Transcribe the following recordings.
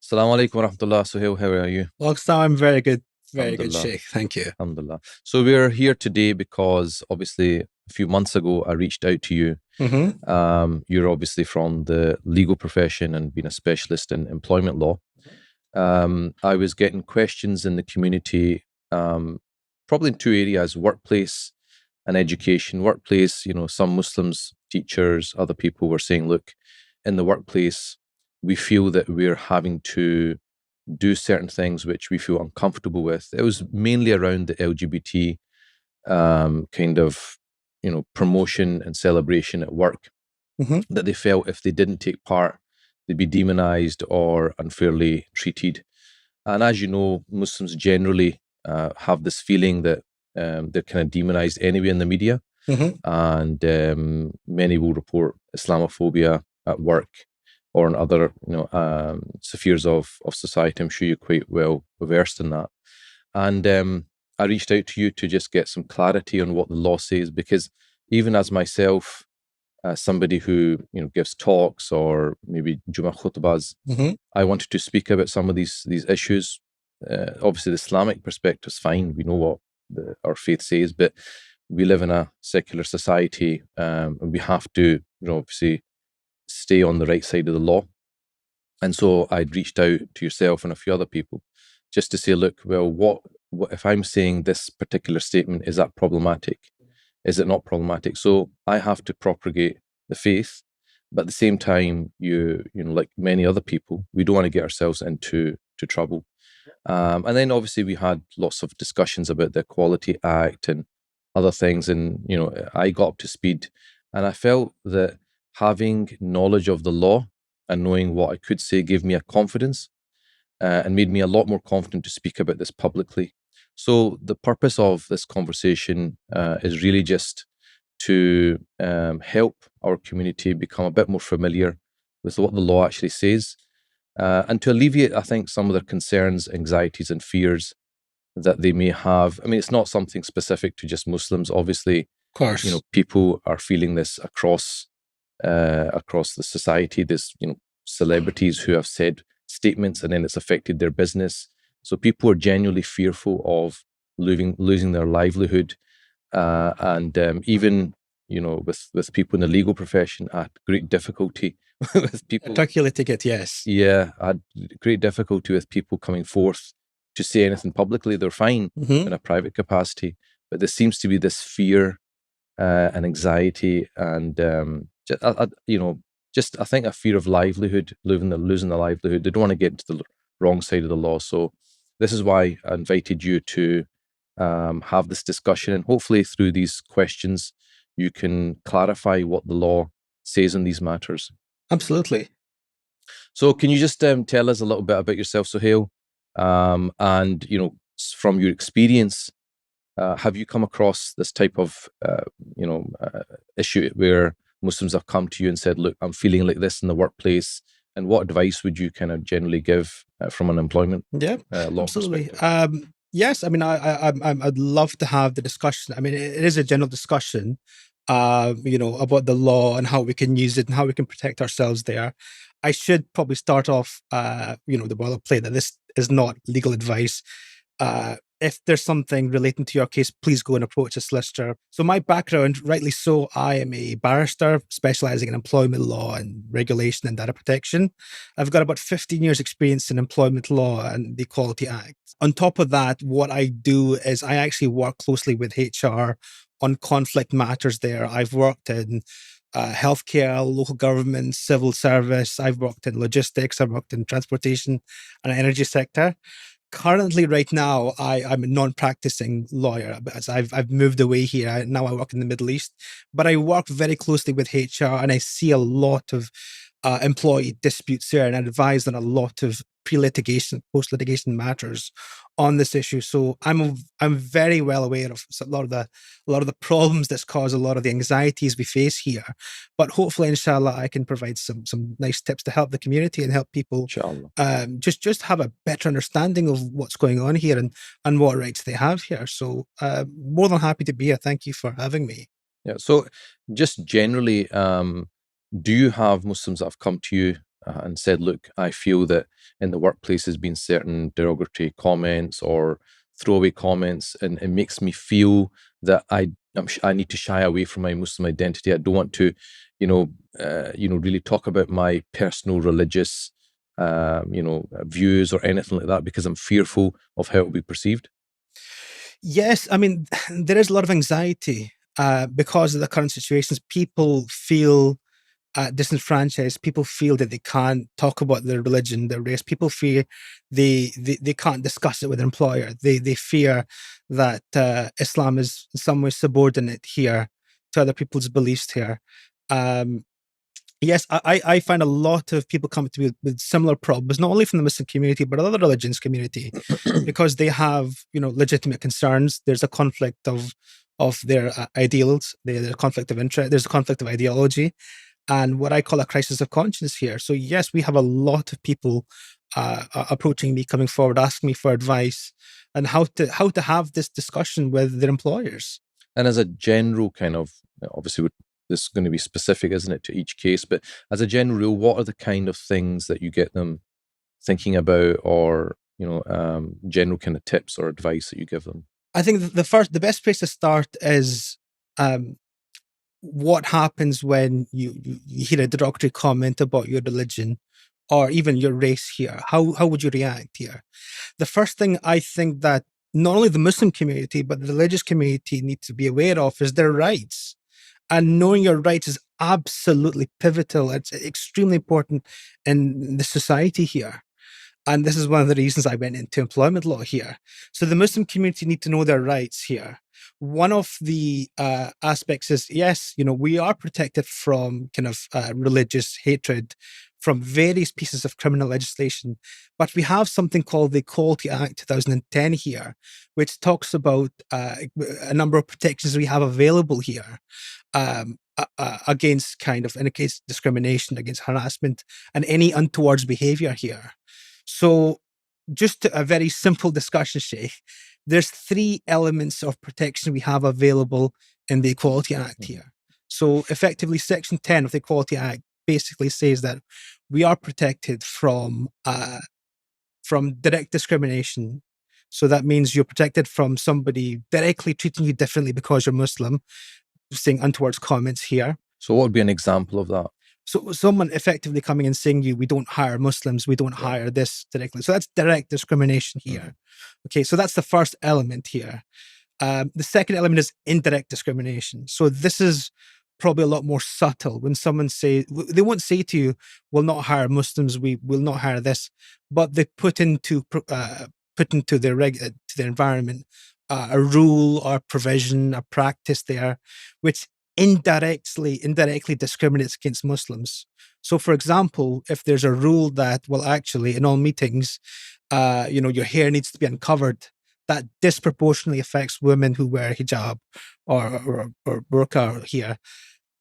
Assalamu alaikum wa rahmatullah. Suhail, how are you? Logstar, I'm very good Alhamdulillah. shape. Thank you. Alhamdulillah. So we're here today because obviously a few months ago I reached out to you. You're obviously from the legal profession and being a specialist in employment law. I was getting questions in the community, probably in two areas: workplace and education. Workplace, some Muslims, teachers, other people were saying, look, in the workplace, we feel that we're having to do certain things which we feel uncomfortable with. It was mainly around the LGBT kind of, promotion and celebration at work, hmm that they felt if they didn't take part, they'd be demonized or unfairly treated. And as you know, Muslims generally have this feeling that they're kind of demonized anyway in the media. hmm And many will report Islamophobia at work or in other spheres of society. I'm sure you're quite well versed in that. And I reached out to you to just get some clarity on what the law says, because even as myself, somebody who gives talks or maybe Jummah khutbahs, hmm I wanted to speak about some of these issues. Obviously, the Islamic perspective is fine. We know what our faith says, but we live in a secular society, and we have to, obviously, stay on the right side of the law. And so I'd reached out to yourself and a few other people just to say, look, well, what if I'm saying this particular statement, is that problematic? Is it not problematic? So I have to propagate the faith, but at the same time, like many other people, we don't want to get ourselves into trouble. And then obviously we had lots of discussions about the Equality Act and other things, and I got up to speed, and I felt that having knowledge of the law and knowing what I could say gave me a confidence, and made me a lot more confident to speak about this publicly. So the purpose of this conversation is really just to help our community become a bit more familiar with what the law actually says, and to alleviate, I think, some of their concerns, anxieties, and fears that they may have. I mean, it's not something specific to just Muslims. Obviously, Of course. people are feeling this across the society. There's celebrities who have said statements and then it's affected their business. So people are genuinely fearful of losing their livelihood, and even with people in the legal profession, I had great difficulty with people. Articulating it, yes. Yeah, I had great difficulty with people coming forth to say anything publicly. They're fine hmm in a private capacity, but there seems to be this fear and anxiety, and just I think a fear of livelihood, losing the livelihood. They don't want to get into the wrong side of the law. So this is why I invited you to have this discussion, and hopefully through these questions, you can clarify what the law says on these matters. Absolutely. So can you just tell us a little bit about yourself, Suhail, and from your experience, have you come across this type of issue where Muslims have come to you and said, "Look, I'm feeling like this in the workplace," and what advice would you kind of generally give from an employment Yeah, law absolutely. perspective? Yes, I mean, I'd love to have the discussion. I mean, it is a general discussion, about the law and how we can use it and how we can protect ourselves there. I should probably start off, the boilerplate that this is not legal advice. If there's something relating to your case, please go and approach a solicitor. So my background, rightly so, I am a barrister specializing in employment law and regulation and data protection. I've got about 15 years experience in employment law and the Equality Act. On top of that, what I do is I actually work closely with HR on conflict matters there. I've worked in healthcare, local government, civil service. I've worked in logistics. I've worked in transportation and energy sector. Currently, right now, I'm a non-practicing lawyer as I've moved away here. Now I work in the Middle East, but I work very closely with HR and I see a lot of employee disputes there and advise on a lot of pre-litigation, post-litigation matters on this issue. So I'm very well aware of a lot of the problems that's caused a lot of the anxieties we face here. But hopefully, inshallah, I can provide some nice tips to help the community and help people Inshallah. just have a better understanding of what's going on here and what rights they have here. So more than happy to be here. Thank you for having me. Yeah. So just generally, do you have Muslims that have come to you and said, look, I feel that in the workplace has been certain derogatory comments or throwaway comments, and it makes me feel that I need to shy away from my Muslim identity. I don't want to, really talk about my personal religious, views or anything like that, because I'm fearful of how it will be perceived. Yes, I mean, there is a lot of anxiety because of the current situations. People feel disenfranchised. People feel that they can't talk about their religion, their race. People fear they can't discuss it with their employer. They fear that Islam is in some way subordinate here to other people's beliefs here. Um, Yes, I find a lot of people come to me with similar problems, not only from the Muslim community, but other religions community, because they have, legitimate concerns. There's a conflict of their ideals. There's a conflict of interest. There's a conflict of ideology, and what I call a crisis of conscience here. So yes, we have a lot of people approaching me, coming forward, asking me for advice and how to have this discussion with their employers. And as a general kind of, obviously, this is going to be specific, isn't it, to each case? But as a general rule, what are the kind of things that you get them thinking about, or general kind of tips or advice that you give them? I think the best place to start is what happens when you hear a derogatory comment about your religion or even your race here. How would you react here? The first thing I think that not only the Muslim community but the religious community need to be aware of is their rights. And knowing your rights is absolutely pivotal. It's extremely important in the society here. And this is one of the reasons I went into employment law here. So the Muslim community need to know their rights here. One of the aspects is, yes, we are protected from kind of religious hatred from various pieces of criminal legislation, but we have something called the Equalities Act 2010 here, which talks about a number of protections we have available here against kind of, in a case, discrimination, against harassment, and any untowards behavior here. So just a very simple discussion, Sheikh, there's 3 elements of protection we have available in the Equality Act here. So effectively, Section 10 of the Equality Act basically says that we are protected from direct discrimination. So that means you're protected from somebody directly treating you differently because you're Muslim, saying untowards comments here. So what would be an example of that? So someone effectively coming and saying we don't hire Muslims, we don't hire this directly. So that's direct discrimination here. Okay, so that's the first element here. The second element is indirect discrimination. So this is probably a lot more subtle. When someone say, they won't say to you, we'll not hire Muslims, we will not hire this, but they put into their environment a rule or provision, a practice there, which indirectly discriminates against Muslims. So, for example, if there's a rule that, well, actually, in all meetings, your hair needs to be uncovered, that disproportionately affects women who wear hijab or burqa here.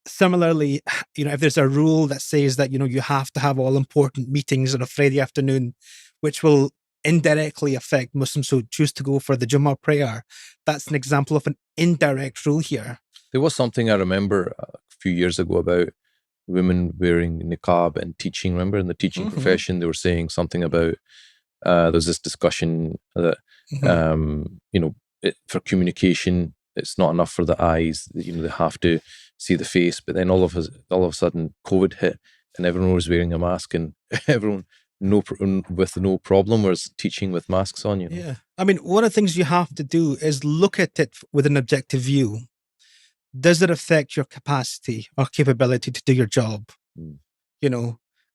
Similarly, if there's a rule that says that, you have to have all important meetings on a Friday afternoon, which will indirectly affect Muslims who choose to go for the Jummah prayer, that's an example of an indirect rule here. There was something I remember a few years ago about women wearing niqab and teaching. Remember, in the teaching profession, they were saying something about there's this discussion that for communication, it's not enough for the eyes. They have to see the face. But then all of a sudden, COVID hit, and everyone was wearing a mask, and everyone with no problem was teaching with masks on. Yeah, I mean, one of the things you have to do is look at it with an objective view. Does it affect your capacity or capability to do your job?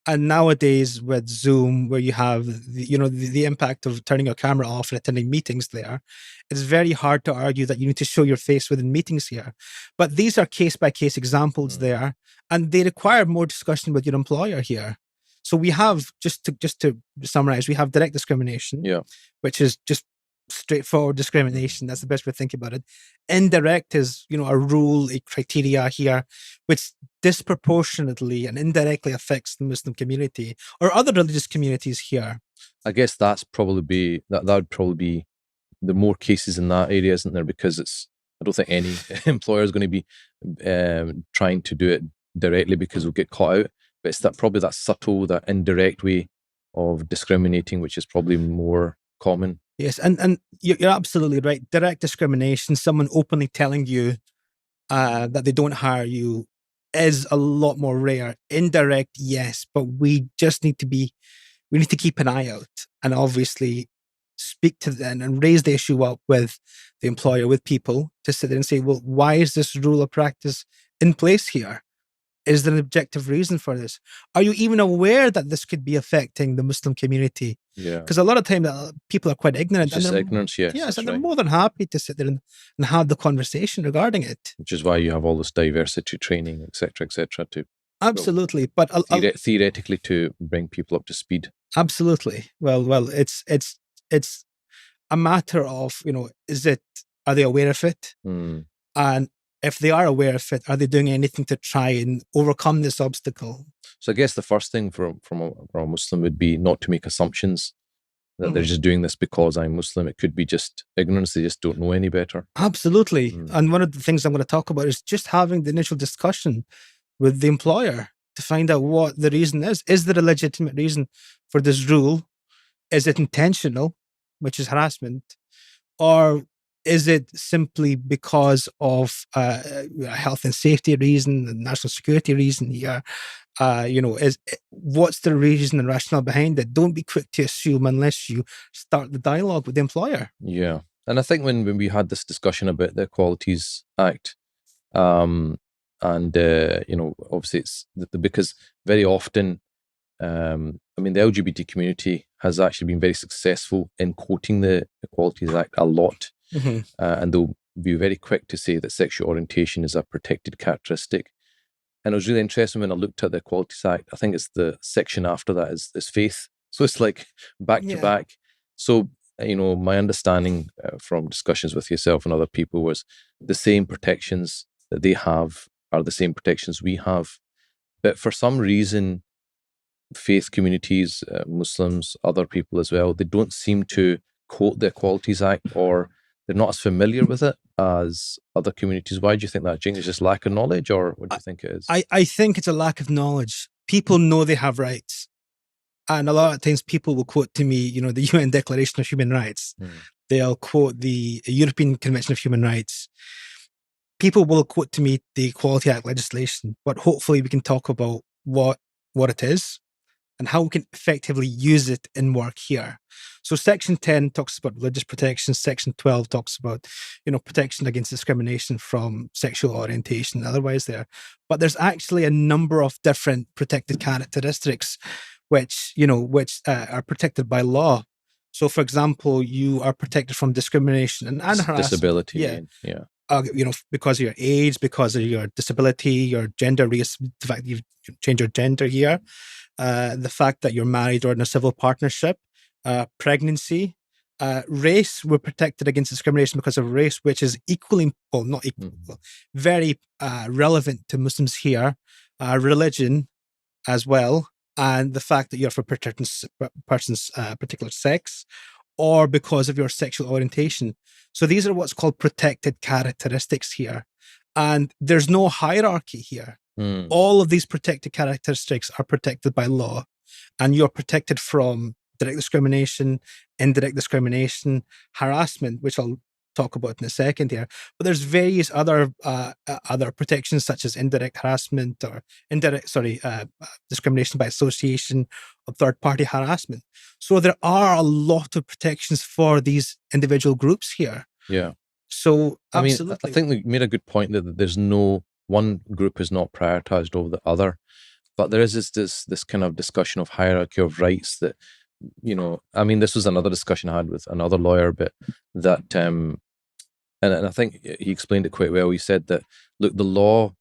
And nowadays with Zoom, where you have the impact of turning your camera off and attending meetings there, it's very hard to argue that you need to show your face within meetings here. But these are case-by-case examples there, and they require more discussion with your employer here. So we have, just to summarize, we have direct discrimination, which is just straightforward discrimination. That's the best way to think about it. Indirect is, a rule, a criteria here, which disproportionately and indirectly affects the Muslim community or other religious communities here. I guess that would probably be the more cases in that area, isn't there? Because I don't think any employer is going to be trying to do it directly, because we'll get caught out. but it's probably that subtle, that indirect way of discriminating, which is probably more common. Yes, and you're absolutely right. Direct discrimination, someone openly telling you that they don't hire you, is a lot more rare. Indirect, yes, but we need to keep an eye out and obviously speak to them and raise the issue up with the employer, with people, to sit there and say, well, why is this rule of practice in place here? Is there an objective reason for this? Are you even aware that this could be affecting the Muslim community? Yeah. Because a lot of time people are quite ignorant. It's just ignorance, yes. Yes, and right. they're more than happy to sit there and have the conversation regarding it. Which is why you have all this diversity training, etc., to absolutely, but theoretically to bring people up to speed. Absolutely. Well, it's a matter of, are they aware of it? And if they are aware of it, are they doing anything to try and overcome this obstacle? So I guess the first thing from a Muslim would be not to make assumptions that they're just doing this because I'm Muslim. It could be just ignorance. They just don't know any better. Absolutely. And one of the things I'm going to talk about is just having the initial discussion with the employer to find out what the reason is. Is there a legitimate reason for this rule? Is it intentional, which is harassment? Or is it simply because of a health and safety reason, a national security reason here? What's the reason and rationale behind it? Don't be quick to assume unless you start the dialogue with the employer. Yeah. And I think when we had this discussion about the Equalities Act, obviously it's because very often, the LGBT community has actually been very successful in quoting the Equalities Act a lot. And they'll be very quick to say that sexual orientation is a protected characteristic. And it was really interesting when I looked at the Equalities Act. I think it's the section after that is faith. So it's like back to back. So, my understanding from discussions with yourself and other people was the same protections that they have are the same protections we have. But for some reason, faith communities, Muslims, other people as well, they don't seem to quote the Equalities Act, or they're not as familiar with it as other communities. Why do you think that, Jing? Is just lack of knowledge, or what do you think it is? I think it's a lack of knowledge. People know they have rights. And a lot of times people will quote to me, the UN Declaration of Human Rights. They'll quote the European Convention of Human Rights. People will quote to me the Equality Act legislation, but hopefully we can talk about what it is and how we can effectively use it in work here. So Section 10 talks about religious protection. Section 12 talks about, protection against discrimination from sexual orientation and otherwise there. But there's actually a number of different protected characteristics which are protected by law. So, for example, you are protected from discrimination and harassment. Disability. Because of your age, because of your disability, your gender, race, the fact that you've changed your gender here, the fact that you're married or in a civil partnership, pregnancy, race. We're protected against discrimination because of race, which is very relevant to Muslims here. Religion as well, and the fact that you're for a person's particular sex, or because of your sexual orientation. So these are what's called protected characteristics here. And there's no hierarchy here. All of these protected characteristics are protected by law. And you're protected from direct discrimination, indirect discrimination, harassment, which I'll talk about in a second here. But there's various other protections, such as indirect harassment or discrimination by association or third-party harassment. So there are a lot of protections for these individual groups here. Yeah. So absolutely. I think you made a good point that there's no one group is not prioritized over the other, but there is this kind of discussion of hierarchy of rights that, this was another discussion I had with another lawyer, but that, and I think he explained it quite well. He said that, look, the law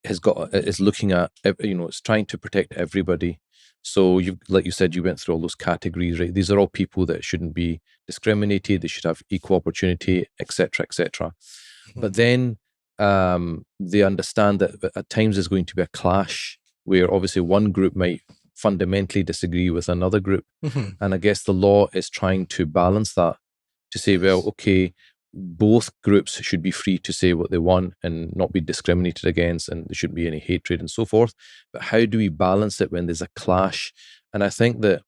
is looking at, it's trying to protect everybody. So like you said, you went through all those categories, right? These are all people that shouldn't be discriminated. They should have equal opportunity, etc., etc. But then they understand that at times there's going to be a clash where obviously one group might fundamentally disagree with another group. And I guess the law is trying to balance that, to say, well, okay, both groups should be free to say what they want and not be discriminated against, and there shouldn't be any hatred and so forth. But how do we balance it when there's a clash? And I think that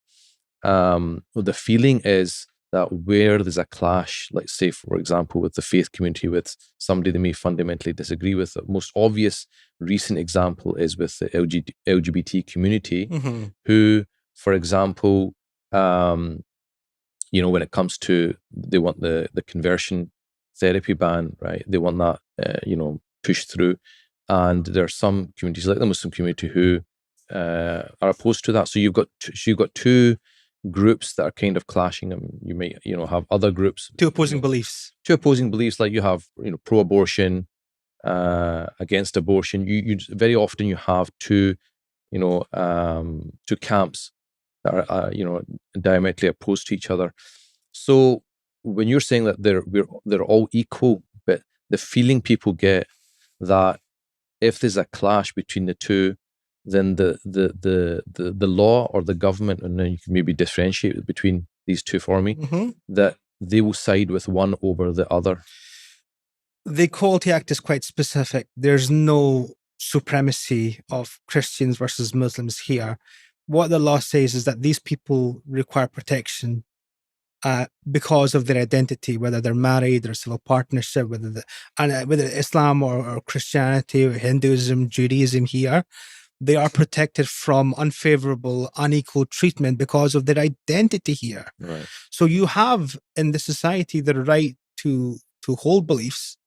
the feeling is that where there's a clash, like say, for example, with the faith community, with somebody they may fundamentally disagree with, the most obvious recent example is with the LGBT community, who, for example, when it comes to, they want the conversion therapy ban, right? They want that, pushed through. And there are some communities, like the Muslim community, who are opposed to that. So you've got two groups that are kind of clashing, and you may have other groups, two opposing beliefs, like you have pro-abortion, against abortion. You very often you have two camps that are diametrically opposed to each other. So when you're saying that they're all equal, but the feeling people get that if there's a clash between the two, then the law or the government, and then you can maybe differentiate between these two for me, that they will side with one over the other. The Equality Act is quite specific. There's no supremacy of Christians versus Muslims here. What the law says is that these people require protection because of their identity, whether they're married or civil partnership, whether Islam or Christianity or Hinduism, Judaism here, they are protected from unfavorable, unequal treatment because of their identity here. Right. So you have in the society the right to hold beliefs,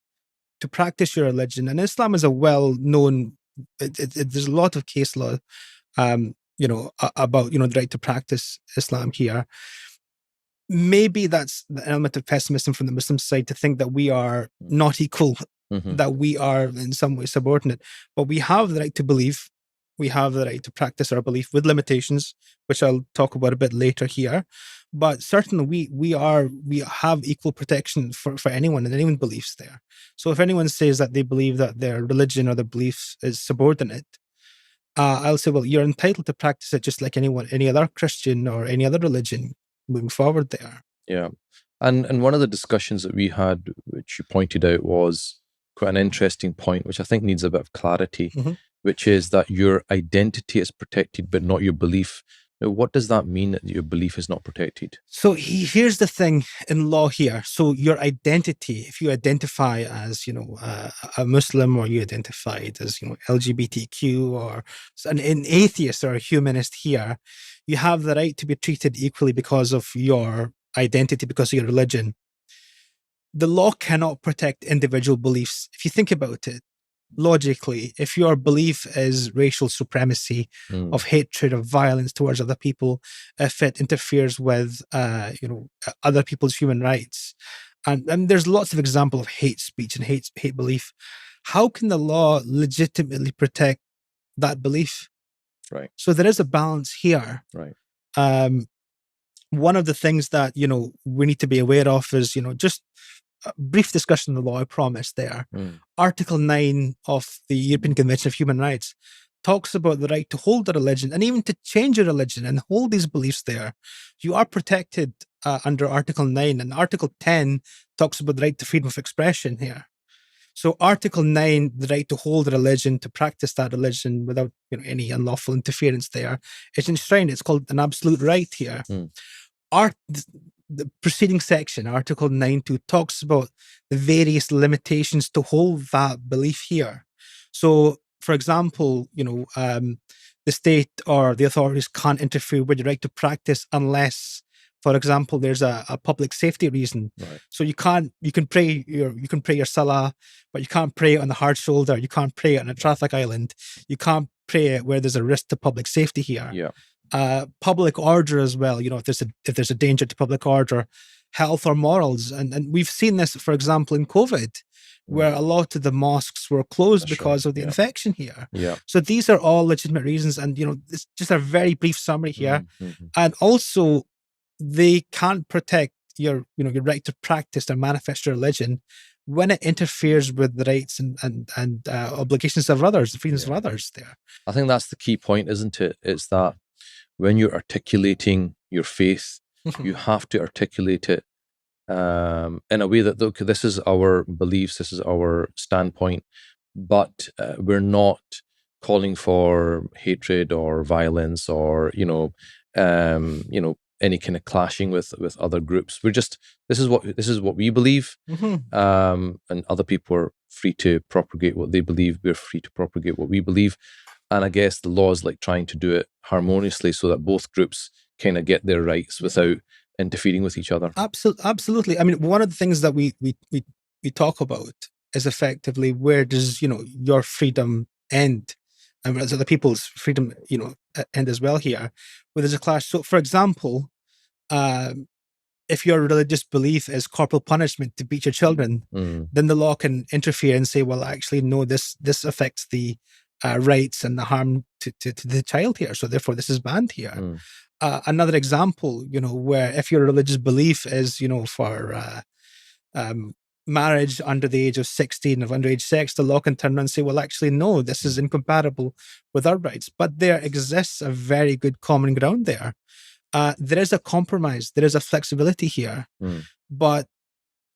to practice your religion, and Islam is a well-known. There's a lot of case law, about the right to practice Islam here. Maybe that's the element of pessimism from the Muslim side to think that we are not equal, that we are in some way subordinate. But we have the right to believe. We have the right to practice our belief with limitations, which I'll talk about a bit later here. But certainly we have equal protection for anyone and anyone believes there. So if anyone says that they believe that their religion or their beliefs is subordinate, I'll say, well, you're entitled to practice it just like any other Christian or any other religion moving forward there. Yeah. And one of the discussions that we had, which you pointed out, was quite an interesting point, which I think needs a bit of clarity, which is that your identity is protected, but not your belief. Now, what does that mean, that your belief is not protected? So here's the thing in law here. So your identity, if you identify as, a Muslim, or you identified as, LGBTQ, or an atheist or a humanist here, you have the right to be treated equally because of your identity, because of your religion. The law cannot protect individual beliefs. If you think about it, logically, if your belief is racial supremacy, of hatred, of violence towards other people, if it interferes with other people's human rights, and there's lots of examples of hate speech and hate belief, how can the law legitimately protect that belief? Right. So there is a balance here. Right. One of the things that we need to be aware of is just a brief discussion of the law, I promise there. Article 9 of the European Convention of Human Rights talks about the right to hold a religion and even to change your religion and hold these beliefs there. You are protected under Article 9, and Article 10 talks about the right to freedom of expression here. So Article 9, the right to hold a religion, to practice that religion without any unlawful interference there, it's enshrined. It's called an absolute right here. The preceding section, Article 9.2, talks about the various limitations to hold that belief here. So, for example, the state or the authorities can't interfere with your right to practice unless, for example, there's a public safety reason. Right. So you can pray your salah, but you can't pray on the hard shoulder. You can't pray on a traffic island. You can't pray where there's a risk to public safety here. Yeah. Public order as well. If there's a danger to public order, health or morals, and we've seen this, for example, in COVID, where a lot of the mosques were closed because of the infection here. Yeah. So these are all legitimate reasons, and it's just a very brief summary here. And also, they can't protect your right to practice or manifest your religion when it interferes with the rights and obligations of others, the freedoms of others there. I think that's the key point, isn't it? It's that when you're articulating your faith, you have to articulate it in a way that, look, this is our beliefs, this is our standpoint, but we're not calling for hatred or violence or any kind of clashing with other groups. We're just, this is what we believe, and other people are free to propagate what they believe. We're free to propagate what we believe, and I guess the law is like trying to do it harmoniously so that both groups kind of get their rights without interfering with each other. Absolutely. I mean, one of the things that we talk about is effectively, where does your freedom end, and where does other people's freedom end as well here, where there's a clash. So, for example, if your religious belief is corporal punishment to beat your children, then the law can interfere and say, well, actually, no, this affects the rights and the harm to the child here, so therefore this is banned here. Another example, where if your religious belief is, for marriage under the age of 16 of underage sex, the law can turn around and say, well, actually, no, this is incompatible with our rights. But there exists a very good common ground there. There is a compromise, there is a flexibility here, but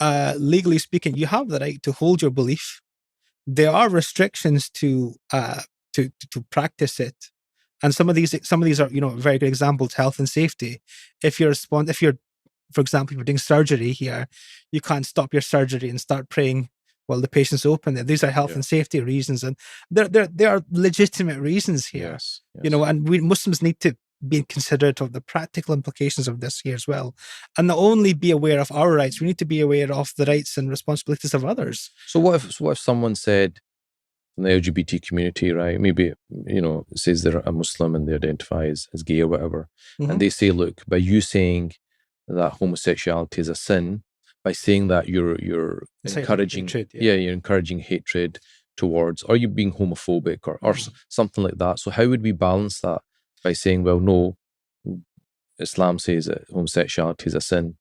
legally speaking, you have the right to hold your belief. There are restrictions to practice it. And some of these are, very good examples: health and safety. If you're, for example, if you're doing surgery here, you can't stop your surgery and start praying while the patient's open. These are health and safety reasons, and there are legitimate reasons here. Yes. And we Muslims need to be considerate of the practical implications of this here as well, and not only be aware of our rights, we need to be aware of the rights and responsibilities of others. So what if someone said, from the LGBT community, right? Maybe, says they're a Muslim and they identify as gay or whatever. And they say, look, by you saying that homosexuality is a sin, by saying that you're encouraging hatred, you're encouraging hatred towards, or you're being homophobic or something like that. So how would we balance that by saying, well, no, Islam says that homosexuality is a sin,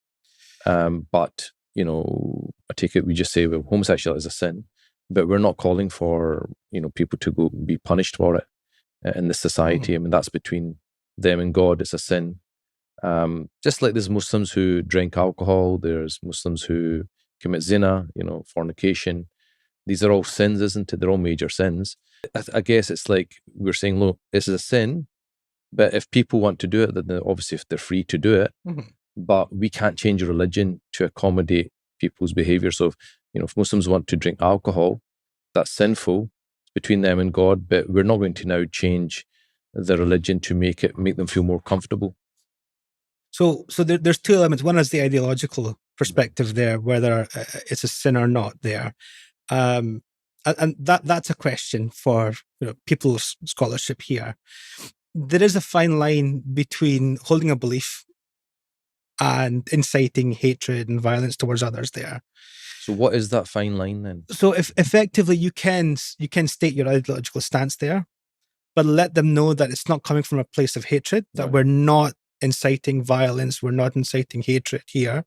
but I take it we just say, well, homosexuality is a sin, but we're not calling for people to go be punished for it in this society. I mean, that's between them and God. It's a sin. Just like there's Muslims who drink alcohol, there's Muslims who commit zina, fornication. These are all sins, isn't it? They're all major sins. I guess it's like we're saying, look, this is a sin, but if people want to do it, then obviously if they're free to do it, but we can't change religion to accommodate people's behavior. So if Muslims want to drink alcohol, that's sinful. It's between them and God, but we're not going to now change the religion to make them feel more comfortable. So there's two elements. One is the ideological perspective there, whether it's a sin or not there. And that's a question for people's scholarship here. There is a fine line between holding a belief and inciting hatred and violence towards others there. So what is that fine line then? So if effectively you can state your ideological stance there, but let them know that it's not coming from a place of hatred, that we're not inciting violence, we're not inciting hatred here.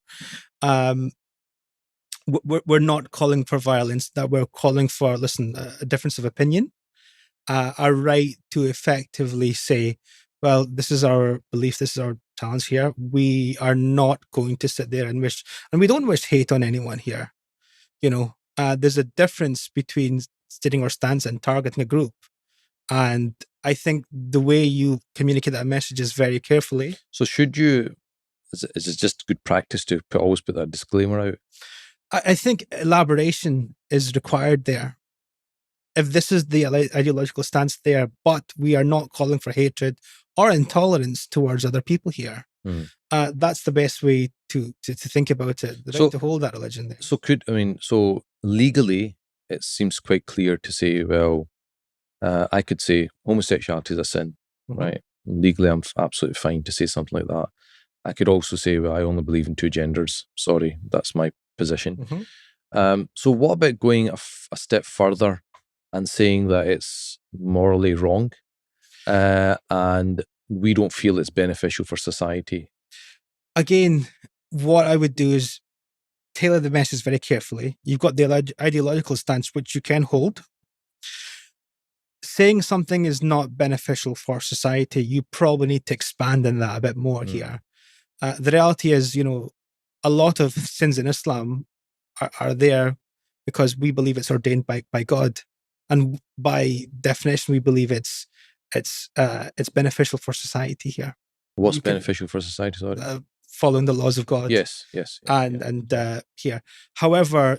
We're not calling for violence, that we're calling for, a difference of opinion, a right to effectively say, well, this is our belief, this is our challenge here. We are not going to sit there and we don't wish hate on anyone here. There's a difference between stating our stance and targeting a group. And I think the way you communicate that message is very carefully. So is it just good practice to always put that disclaimer out? I think elaboration is required there. If this is the ideological stance there, but we are not calling for hatred or intolerance towards other people here, that's the best way to think about it. The right to hold that religion there. So legally, it seems quite clear to say, well, I could say homosexuality is a sin, right? Legally, I'm absolutely fine to say something like that. I could also say, well, I only believe in two genders. Sorry, that's my position. So what about going a step further and saying that it's morally wrong and we don't feel it's beneficial for society? Again, what I would do is tailor the message very carefully. You've got the ideological stance, which you can hold. Saying something is not beneficial for society, you probably need to expand on that a bit more here. The reality is, a lot of sins in Islam are there because we believe it's ordained by God, and by definition, we believe it's beneficial for society here. What's beneficial for society? Sorry. Following the laws of God. Yes. Here. However,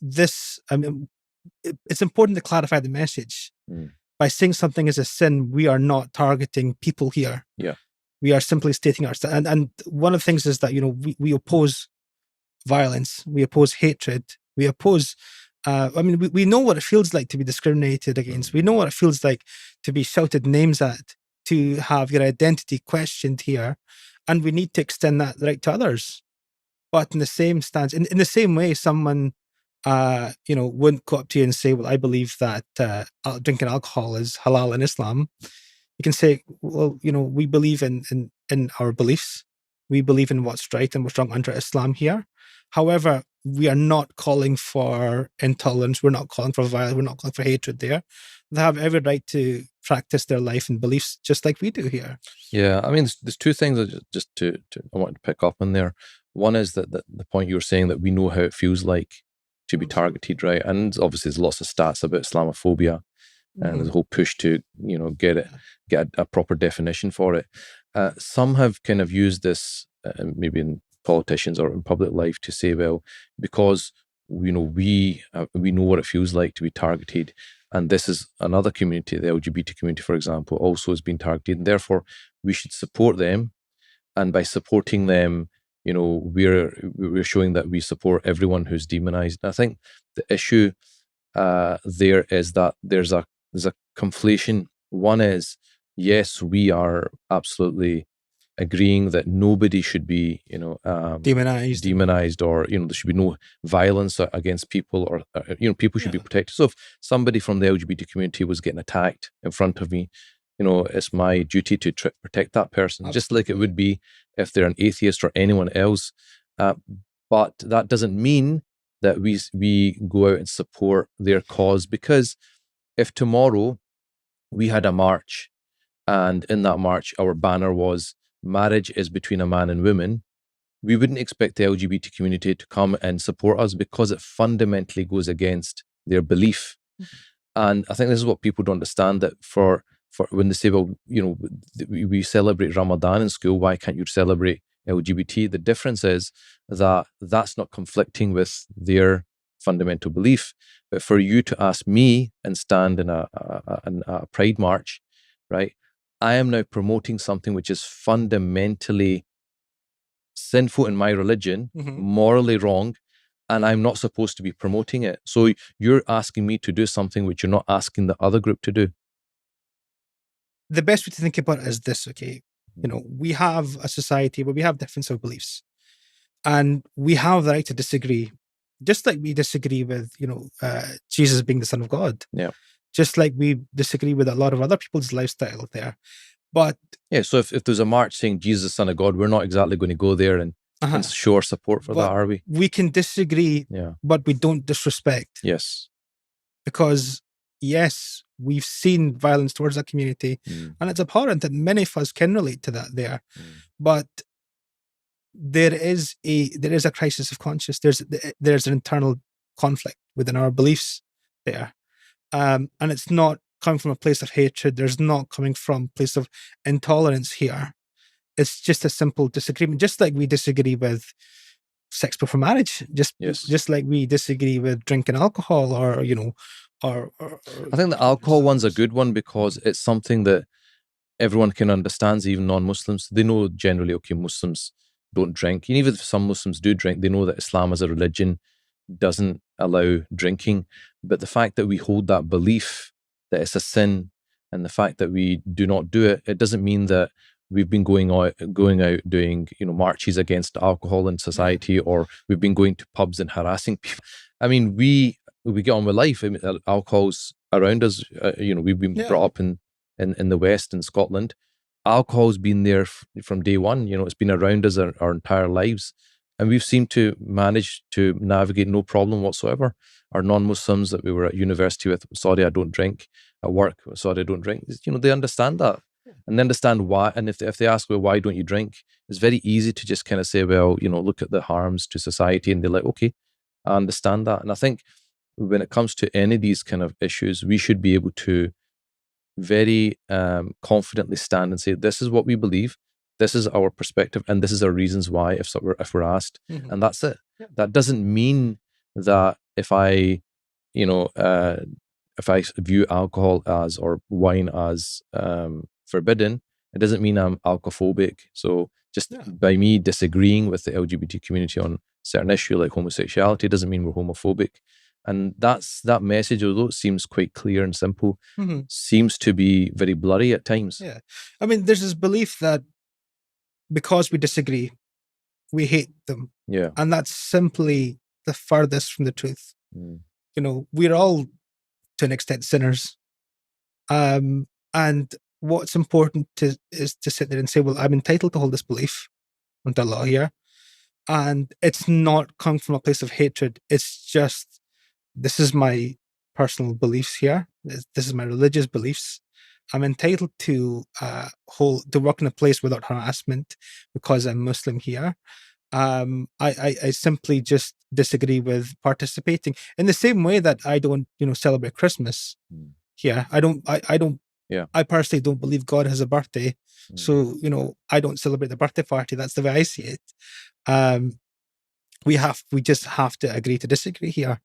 this. I mean, it's important to clarify the message. By saying something is a sin, we are not targeting people here. Yeah. We are simply stating our stand. And one of the things is that we oppose violence, we oppose hatred, we oppose. We know what it feels like to be discriminated against. We know what it feels like to be shouted names at, to have your identity questioned here, and we need to extend that right to others. But in the same stance, in the same way, someone wouldn't go up to you and say, "Well, I believe that drinking alcohol is halal in Islam." You can say, "Well, we believe in our beliefs. We believe in what's right and what's wrong under Islam here. However, we are not calling for intolerance. We're not calling for violence. We're not calling for hatred there. They have every right to practice their life and beliefs just like we do here." Yeah, I mean, there's two things that just I want to pick up on there. One is that the point you were saying that we know how it feels like to be targeted, right? And obviously there's lots of stats about Islamophobia, and there's a whole push to get a proper definition for it. Some have kind of used this, maybe in politicians or in public life, to say, well, because we know what it feels like to be targeted, and this is another community, the LGBT community, for example, also has been targeted, and therefore we should support them. And by supporting them, we're showing that we support everyone who's demonized. And I think the issue there is that there's a conflation. One is, yes, we are absolutely agreeing that nobody should be, demonized, or there should be no violence against people, or people should be protected. So if somebody from the LGBT community was getting attacked in front of me, it's my duty to protect that person, absolutely, just like it would be if they're an atheist or anyone else. But that doesn't mean that we go out and support their cause, because if tomorrow we had a march, and in that march our banner was marriage is between a man and woman, we wouldn't expect the LGBT community to come and support us, because it fundamentally goes against their belief. And I think this is what people don't understand, that for when they say, well, we celebrate Ramadan in school, why can't you celebrate LGBT? The difference is that that's not conflicting with their fundamental belief. But for you to ask me and stand in a pride march, right, I am now promoting something which is fundamentally sinful in my religion, morally wrong, and I'm not supposed to be promoting it. So you're asking me to do something which you're not asking the other group to do. The best way to think about it is this, okay? We have a society where we have difference of beliefs, and we have the right to disagree, just like we disagree with, Jesus being the Son of God. Yeah. Just like we disagree with a lot of other people's lifestyle there. But yeah, so if there's a march saying Jesus, Son of God, we're not exactly going to go there and show our support for that, are we? We can disagree, but we don't disrespect. Yes. Because, yes, we've seen violence towards that community, and it's abhorrent, and many of us can relate to that there. But there is a crisis of conscience. There's an internal conflict within our beliefs there. And it's not coming from a place of hatred. There's not coming from a place of intolerance here. It's just a simple disagreement, just like we disagree with sex before marriage, just like we disagree with drinking alcohol, or I think the alcohol one's a good one, because it's something that everyone can understand, even non-Muslims. They know generally, okay, Muslims don't drink. And even if some Muslims do drink, they know that Islam as a religion doesn't allow drinking. But the fact that we hold that belief that it's a sin, and the fact that we do not do it, it doesn't mean that we've been going out doing marches against alcohol in society, or we've been going to pubs and harassing people. I mean, we get on with life. I mean, alcohol's around us. We've been brought up in the West, in Scotland. Alcohol's been there from day one. It's been around us our entire lives. And we've seemed to manage to navigate no problem whatsoever. Our non-Muslims that we were at university with, sorry, I don't drink. At work, sorry, I don't drink. They understand that. and understand why. And if they ask, well, why don't you drink? It's very easy to just kind of say, well, look at the harms to society, and they're like, okay, I understand that. And I think when it comes to any of these kind of issues, we should be able to very confidently stand and say, this is what we believe, this is our perspective, and this is our reasons why, if we're asked, and that's it. That doesn't mean that if I view alcohol as, or wine as, forbidden, it doesn't mean I'm alcohophobic. So just by me disagreeing with the LGBT community on certain issue like homosexuality doesn't mean we're homophobic. And that message, although it seems quite clear and simple, seems to be very blurry at times. Yeah. I mean, there's this belief that because we disagree, we hate them. Yeah. And that's simply the furthest from the truth. We're all, to an extent, sinners. And what's important is to sit there and say, well, I'm entitled to hold this belief under law here. And it's not coming from a place of hatred. It's just, this is my personal beliefs here. This is my religious beliefs. I'm entitled to work in a place without harassment because I'm Muslim here. I simply just disagree with participating in the same way that I don't, celebrate Christmas here. I personally don't believe God has a birthday. So, I don't celebrate the birthday party. That's the way I see it. We just have to agree to disagree here.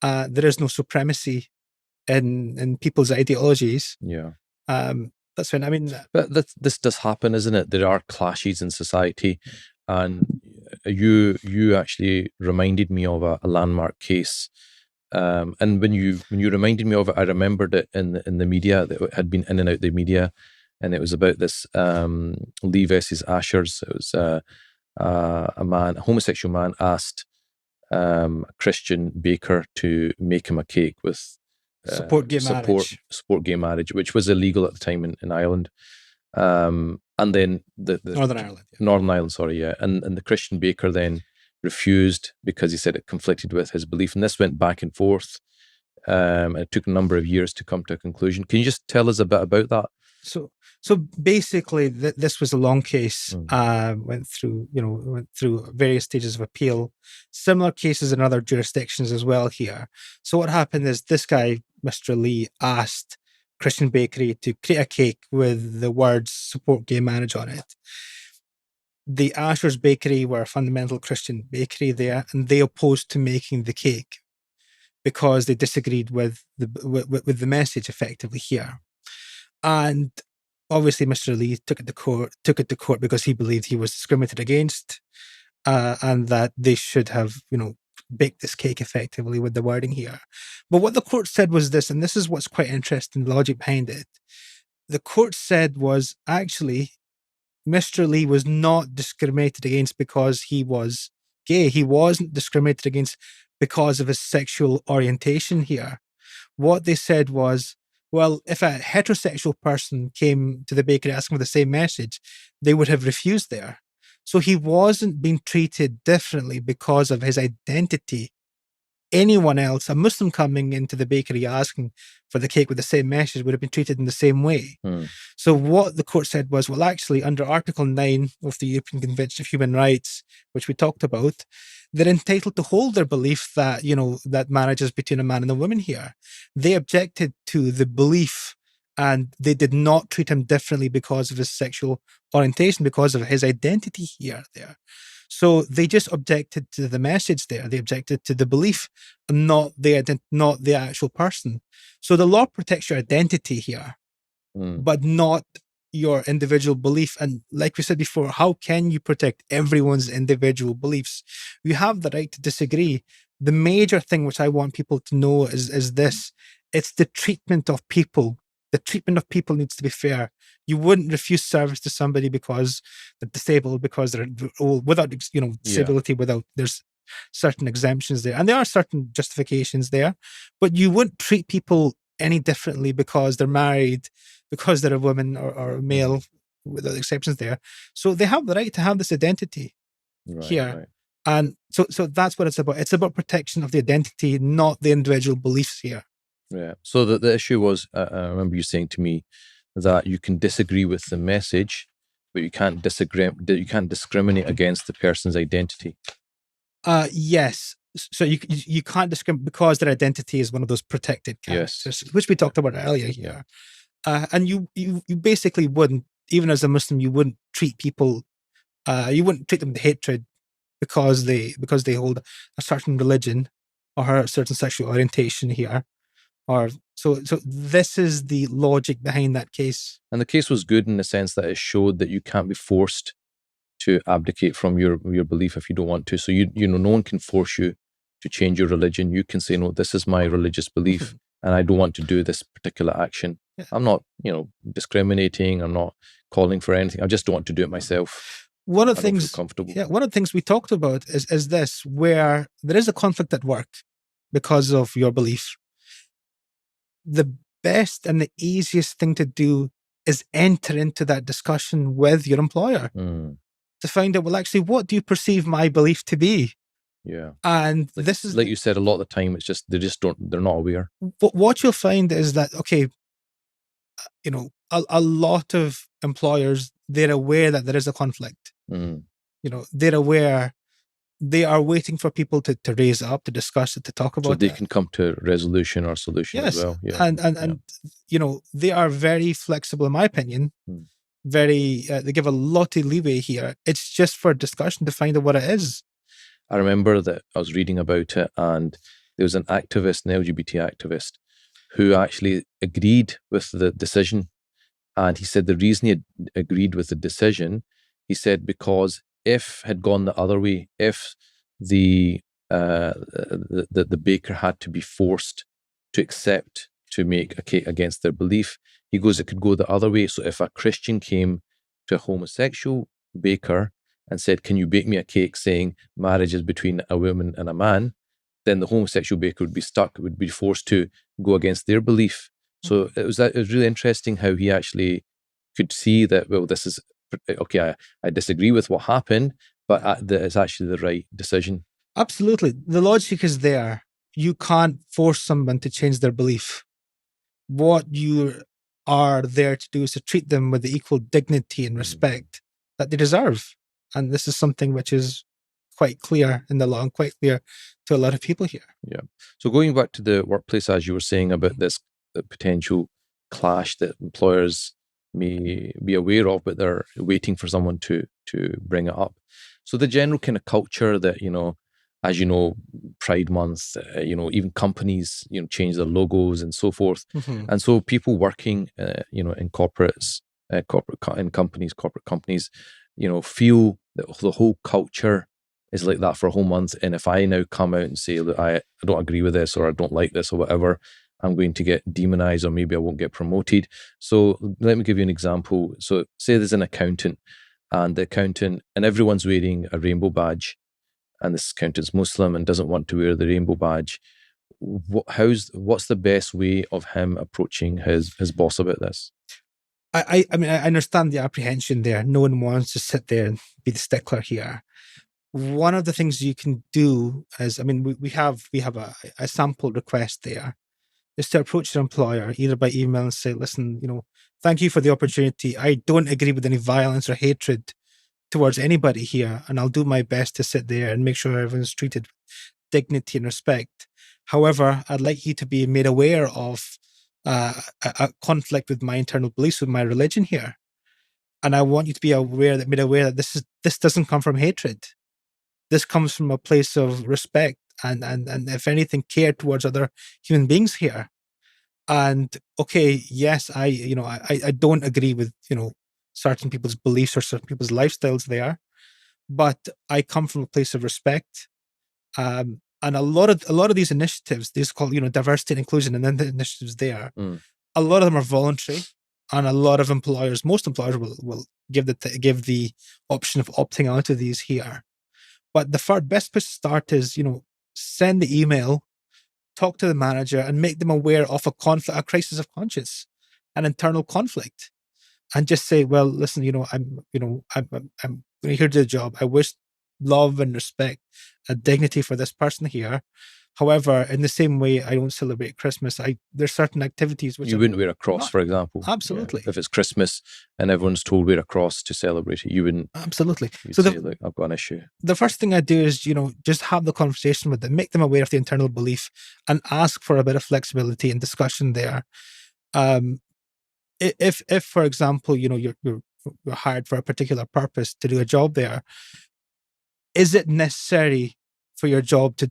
There is no supremacy in people's ideologies. Yeah. That's when, I mean, but this does happen, isn't it? There are clashes in society, and you actually reminded me of a landmark case. And when you reminded me of it, I remembered it in the media, that it had been in and out the media, and it was about this Lee versus Ashers. It was a homosexual man asked a Christian baker to make him a cake with support gay marriage, which was illegal at the time in Ireland. And then the Northern Ireland, sorry, yeah. And the Christian baker then refused because he said it conflicted with his belief. And this went back and forth. It took a number of years to come to a conclusion. Can you just tell us a bit about that? So basically, this was a long case. Went through various stages of appeal. Similar cases in other jurisdictions as well here. So what happened is this guy, Mr. Lee, asked Christian Bakery to create a cake with the words "support gay marriage" on it. The Ashers Bakery were a fundamental Christian bakery there, and they opposed to making the cake because they disagreed with the message effectively here. And obviously, Mr. Lee took it to court because he believed he was discriminated against, and that they should have, baked this cake effectively with the wording here. But what the court said was this, and this is what's quite interesting, the logic behind it. The court said was actually Mr. Lee was not discriminated against because he was gay. He wasn't discriminated against because of his sexual orientation here. What they said was, well, if a heterosexual person came to the bakery asking for the same message, they would have refused there. So he wasn't being treated differently because of his identity. Anyone else, a Muslim coming into the bakery asking for the cake with the same message, would have been treated in the same way. So what the court said was, well, actually, under Article 9 of the European Convention of Human Rights, which we talked about, they're entitled to hold their belief that, that marriage is between a man and a woman here. They objected to the belief, and they did not treat him differently because of his sexual orientation, because of his identity there. So they just objected to the message there. They objected to the belief, not the actual person. So the law protects your identity here, but not your individual belief. And like we said before, how can you protect everyone's individual beliefs? You have the right to disagree. The major thing which I want people to know is this: it's the treatment of people. The treatment of people needs to be fair. You wouldn't refuse service to somebody because they're disabled, because they're old, without disability, without, there's certain exemptions there, and there are certain justifications there, but you wouldn't treat people any differently because they're married, because they're a woman or a male, without exceptions there. So they have the right to have this identity here. Right. And so that's what it's about. It's about protection of the identity, not the individual beliefs here. Yeah. So the issue was, I remember you saying to me that you can disagree with the message, but you can't discriminate against the person's identity. Yes. So you can't discriminate because their identity is one of those protected characters, which we talked about earlier here. And you basically wouldn't, even as a Muslim, you wouldn't treat people, you wouldn't treat them with hatred because they hold a certain religion or a certain sexual orientation here. Or so this is the logic behind that case. And the case was good in the sense that it showed that you can't be forced to abdicate from your belief if you don't want to. So no one can force you to change your religion. You can say, no, this is my religious belief and I don't want to do this particular action. Yeah. I'm not, discriminating. I'm not calling for anything. I just don't want to do it myself. One of the things we talked about is this, where there is a conflict at work because of your belief. The best and the easiest thing to do is enter into that discussion with your employer to find out, well, actually, what do you perceive my belief to be? Yeah. And this is, like you said, a lot of the time, it's just, they're not aware. What you'll find is that, okay, a lot of employers, they're aware that there is a conflict. They're aware. They are waiting for people to raise up, to discuss it, to talk about it. So they can come to a resolution or solution as well. Yeah. And they are very flexible, in my opinion. They give a lot of leeway here. It's just for discussion to find out what it is. I remember that I was reading about it, and there was an activist, an LGBT activist, who actually agreed with the decision. And he said the reason he agreed with the decision, he said, because if had gone the other way, if the baker had to be forced to accept to make a cake against their belief, he goes, it could go the other way. So if a Christian came to a homosexual baker and said, can you bake me a cake saying marriage is between a woman and a man, then the homosexual baker would be stuck, would be forced to go against their belief. So it was really interesting how he actually could see that, well, this is, okay, I disagree with what happened, but it's actually the right decision. Absolutely. The logic is there. You can't force someone to change their belief. What you are there to do is to treat them with the equal dignity and respect that they deserve. And this is something which is quite clear in the law and quite clear to a lot of people here. Yeah. So going back to the workplace, as you were saying about this potential clash that employers may be aware of, but they're waiting for someone to bring it up. So the general kind of culture that, as you know, Pride Month, even companies, change their logos and so forth. And so people working, in corporates, corporate companies, feel that the whole culture is like that for a whole month. And if I now come out and say that I don't agree with this, or I don't like this, or whatever, I'm going to get demonized, or maybe I won't get promoted. So let me give you an example. So say there's an accountant, and the accountant, and everyone's wearing a rainbow badge, and this accountant's Muslim and doesn't want to wear the rainbow badge. What's the best way of him approaching his boss about this? I mean, I understand the apprehension there. No one wants to sit there and be the stickler here. One of the things you can do is, I mean, we have a sample request there, is to approach your employer either by email and say, listen, thank you for the opportunity. I don't agree with any violence or hatred towards anybody here, and I'll do my best to sit there and make sure everyone's treated with dignity and respect. However, I'd like you to be made aware of a conflict with my internal beliefs, with my religion here. And I want you to be made aware that this doesn't come from hatred. This comes from a place of respect and if anything, care towards other human beings here. And okay, yes, I don't agree with certain people's beliefs or certain people's lifestyles there, but I come from a place of respect. And a lot of these initiatives, these called diversity and inclusion, and then the initiatives there, a lot of them are voluntary, and a lot of employers, most employers will give the option of opting out of these here. But the best place to start is send the email, talk to the manager, and make them aware of a crisis of conscience, an internal conflict, and just say, well, listen, I'm here to do the job. I wish love and respect and dignity for this person here, However, in the same way, I don't celebrate Christmas. There's certain activities which you wouldn't wear a cross, for example. Absolutely. Yeah. If it's Christmas and everyone's told wear a cross to celebrate it, you wouldn't. Absolutely. You'd So say, look, I've got an issue. the first thing I do is, just have the conversation with them, make them aware of the internal belief, and ask for a bit of flexibility and discussion there. If for example, you're hired for a particular purpose to do a job there, is it necessary for your job to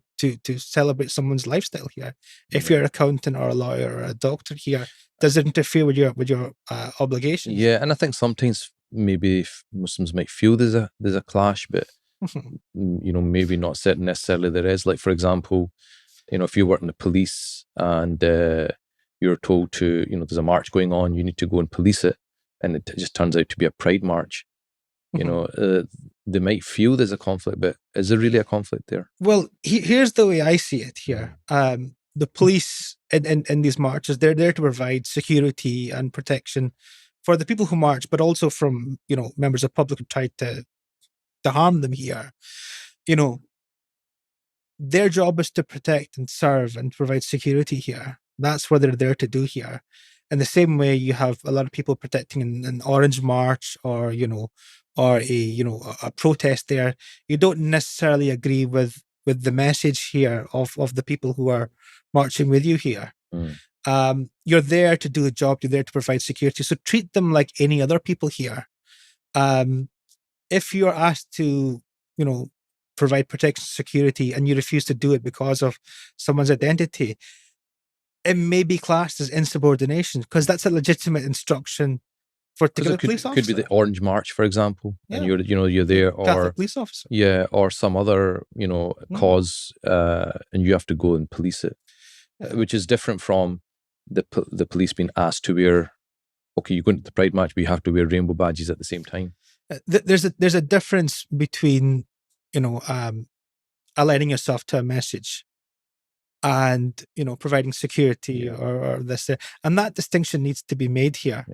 celebrate someone's lifestyle here? If you're an accountant or a lawyer or a doctor here, does it interfere with your obligations? Yeah, and I think sometimes maybe Muslims might feel there's a clash, but maybe not necessarily there is. Like, for example, if you work in the police and you're told to, there's a march going on, you need to go and police it, and it just turns out to be a pride march. They might feel there's a conflict, but is there really a conflict there? Well, here's the way I see it here. The police in these marches, they're there to provide security and protection for the people who march, but also from, members of public who try to harm them here. Their job is to protect and serve and provide security here. That's what they're there to do here. In the same way, you have a lot of people protecting an orange march or a protest there. You don't necessarily agree with the message here of the people who are marching with you here. You're there to do a job. You're there to provide security. So treat them like any other people here. If you're asked to, provide protection, security, and you refuse to do it because of someone's identity, it may be classed as insubordination, because that's a legitimate instruction for a particular police officer. Could be the Orange March, for example, and you're there, or Catholic police officer, or some other cause, and you have to go and police it, which is different from the police being asked to wear. Okay, you're going to the Pride March, but you have to wear rainbow badges at the same time. There's a difference between aligning yourself to a message and providing security or this, and that distinction needs to be made here.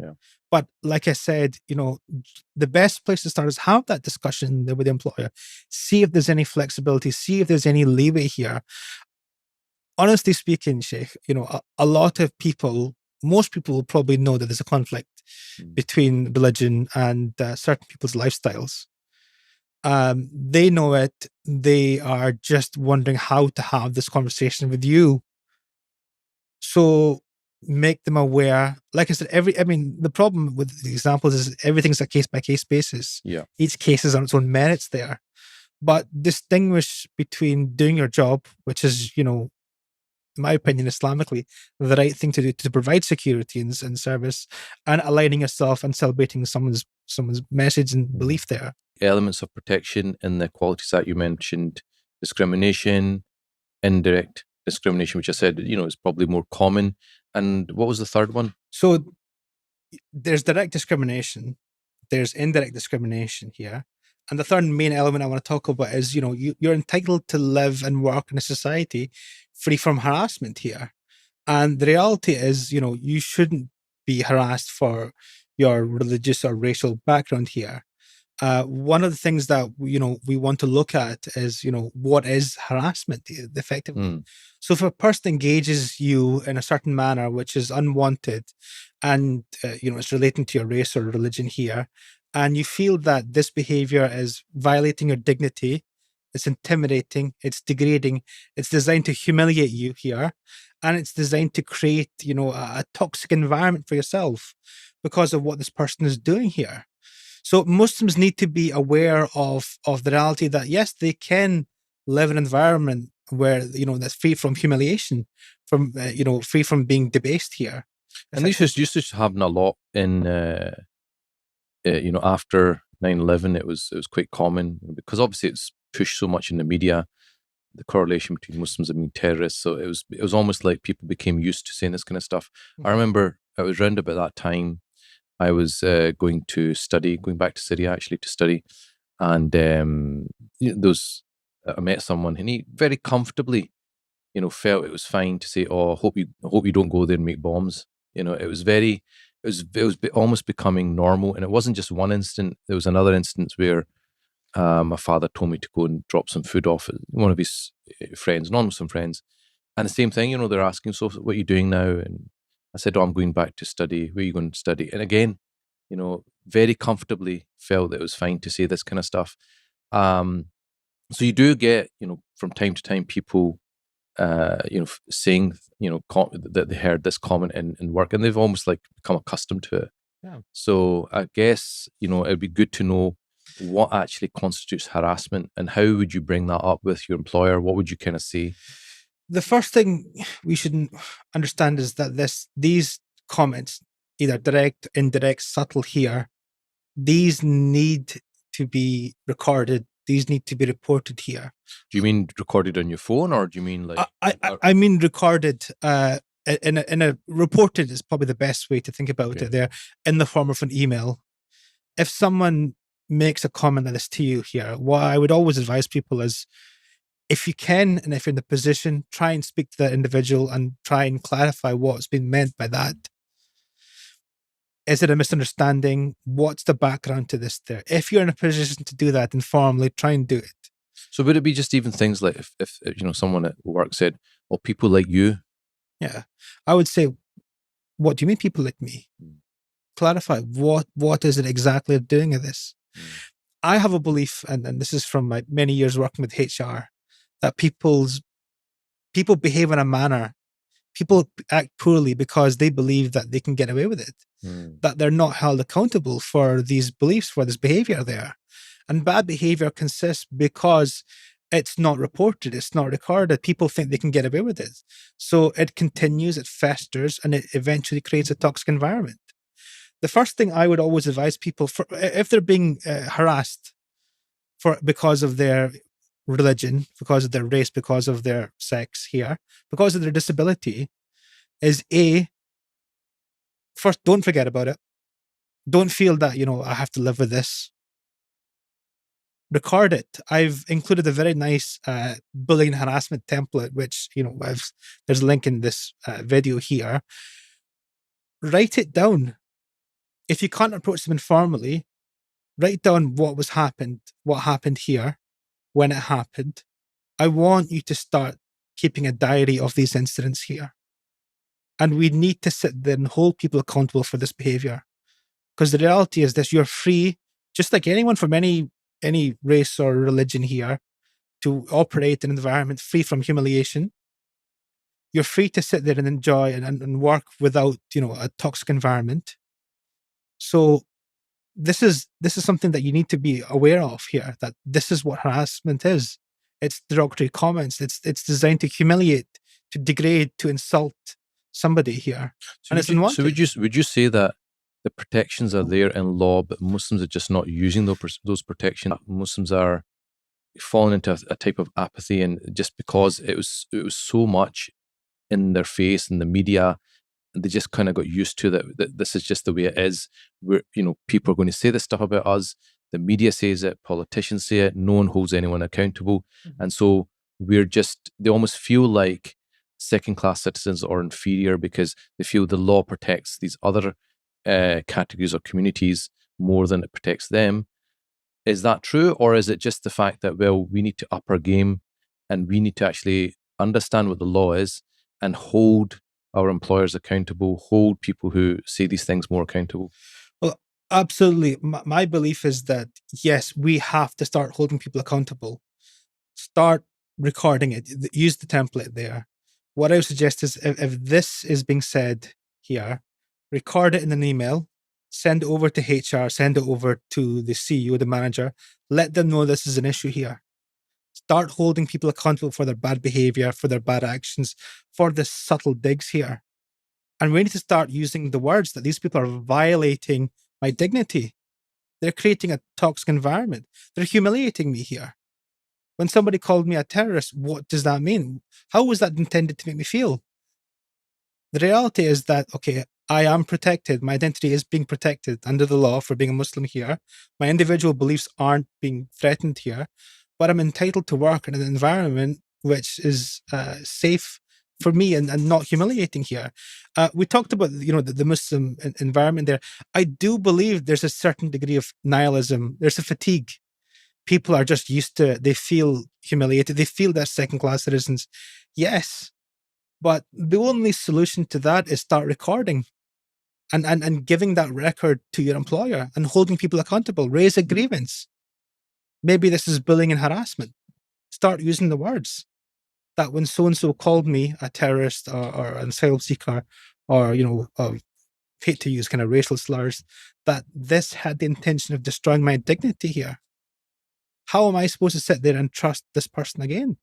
But like I said, the best place to start is have that discussion with the employer, see if there's any flexibility, see if there's any leeway here. Honestly speaking, Sheikh, a lot of people, most people will probably know that there's a conflict between religion and certain people's lifestyles. They know it. They are just wondering how to have this conversation with you. So make them aware. Like I said, the problem with the examples is everything's a case by case basis. Each case is on its own merits there. But distinguish between doing your job, which is, in my opinion, Islamically, the right thing to do to provide security and service, and aligning yourself and celebrating someone's message and belief there. Elements of protection in the Equalities Act, you mentioned discrimination, indirect discrimination, which I said, is probably more common. And what was the third one? So there's direct discrimination, there's indirect discrimination here. And the third main element I want to talk about is, you're entitled to live and work in a society free from harassment here. And the reality is, you shouldn't be harassed for your religious or racial background here. One of the things that we want to look at is what is harassment effectively. So if a person engages you in a certain manner which is unwanted, and it's relating to your race or religion here, and you feel that this behavior is violating your dignity, it's intimidating, it's degrading, it's designed to humiliate you here, and it's designed to create a toxic environment for yourself because of what this person is doing here. So Muslims need to be aware of the reality that, yes, they can live in an environment where, that's free from humiliation, from, free from being debased here. And this used to happen a lot in, after 9/11, it was quite common, because obviously it's pushed so much in the media, the correlation between Muslims and being terrorists. So it was almost like people became used to saying this kind of stuff. I remember I was around about that time. I was going back to Syria actually to study, and I met someone, and he very comfortably, felt it was fine to say, "Oh, hope you don't go there and make bombs." It was almost becoming normal, and it wasn't just one incident. There was another instance where my father told me to go and drop some food off at one of his friends, non-Muslim friends, And the same thing, they're asking, so what are you doing now? And I said, oh, I'm going back to study. Where are you going to study? And again, very comfortably felt that it was fine to say this kind of stuff. So you do get, from time to time, people, saying, that they heard this comment in work, and they've almost like become accustomed to it. Yeah. So I guess, it'd be good to know what actually constitutes harassment, and how would you bring that up with your employer? What would you kind of say? The first thing we should understand is that these comments, either direct, indirect, subtle here, these need to be recorded. These need to be reported here. Do you mean recorded on your phone, or do you mean like? I mean recorded. In a reported is probably the best way to think about it. There, in the form of an email. If someone makes a comment like this to you here, what I would always advise people is, if you can, and if you're in the position, try and speak to that individual and try and clarify what's been meant by that. Is it a misunderstanding? What's the background to this there? If you're in a position to do that informally, try and do it. So would it be just even things like if someone at work said, well, people like you? Yeah. I would say, what do you mean people like me? Clarify what is it exactly doing of this? I have a belief, and this is from my many years working with HR, that people behave in a manner, people act poorly because they believe that they can get away with it, that they're not held accountable for these beliefs, for this behavior there. And bad behavior consists because it's not reported, it's not recorded. People think they can get away with it. So it continues, it festers, and it eventually creates a toxic environment. The first thing I would always advise people, if they're being harassed because of their religion, because of their race, because of their sex here, because of their disability, is first, don't forget about it. Don't feel that, I have to live with this. Record it. I've included a very nice bullying harassment template, which, there's a link in this video here. Write it down. If you can't approach them informally, write down what happened here, when it happened. I want you to start keeping a diary of these incidents here. And we need to sit there and hold people accountable for this behavior. Because the reality is this, you're free, just like anyone from any race or religion here, to operate in an environment free from humiliation. You're free to sit there and enjoy and work without, a toxic environment. So this is something that you need to be aware of here, that this is what harassment is. It's derogatory comments. It's designed to humiliate, to degrade, to insult somebody here. So would you say that the protections are there in law, but Muslims are just not using those protections? Muslims are falling into a type of apathy, and just because it was so much in their face in the media, and they just kind of got used to that this is just the way it is. Where people are going to say this stuff about us. The media says it, politicians say it. No one holds anyone accountable, and so they almost feel like second-class citizens or inferior because they feel the law protects these other categories or communities more than it protects them. Is that true, or is it just the fact that, well, we need to up our game and we need to actually understand what the law is and hold our employers accountable, hold people who say these things more accountable? Well, absolutely. My belief is that, yes, we have to start holding people accountable. Start recording it. Use the template there. What I would suggest is, if this is being said here, record it in an email, send it over to HR, send it over to the CEO, the manager. Let them know this is an issue here. Start holding people accountable for their bad behavior, for their bad actions, for the subtle digs here. And we need to start using the words that these people are violating my dignity. They're creating a toxic environment. They're humiliating me here. When somebody called me a terrorist, what does that mean? How was that intended to make me feel? The reality is that, okay, I am protected. My identity is being protected under the law for being a Muslim here. My individual beliefs aren't being threatened here, but I'm entitled to work in an environment which is safe for me and not humiliating here. We talked about, the Muslim environment there. I do believe there's a certain degree of nihilism. There's a fatigue. People are just used to it. They feel humiliated. They feel they're second-class citizens. Yes, But the only solution to that is start recording and giving that record to your employer and holding people accountable. Raise a grievance. Maybe this is bullying and harassment. Start using the words that when so-and-so called me a terrorist or an asylum seeker, or, hate to use kind of racial slurs, that this had the intention of destroying my dignity here. How am I supposed to sit there and trust this person again?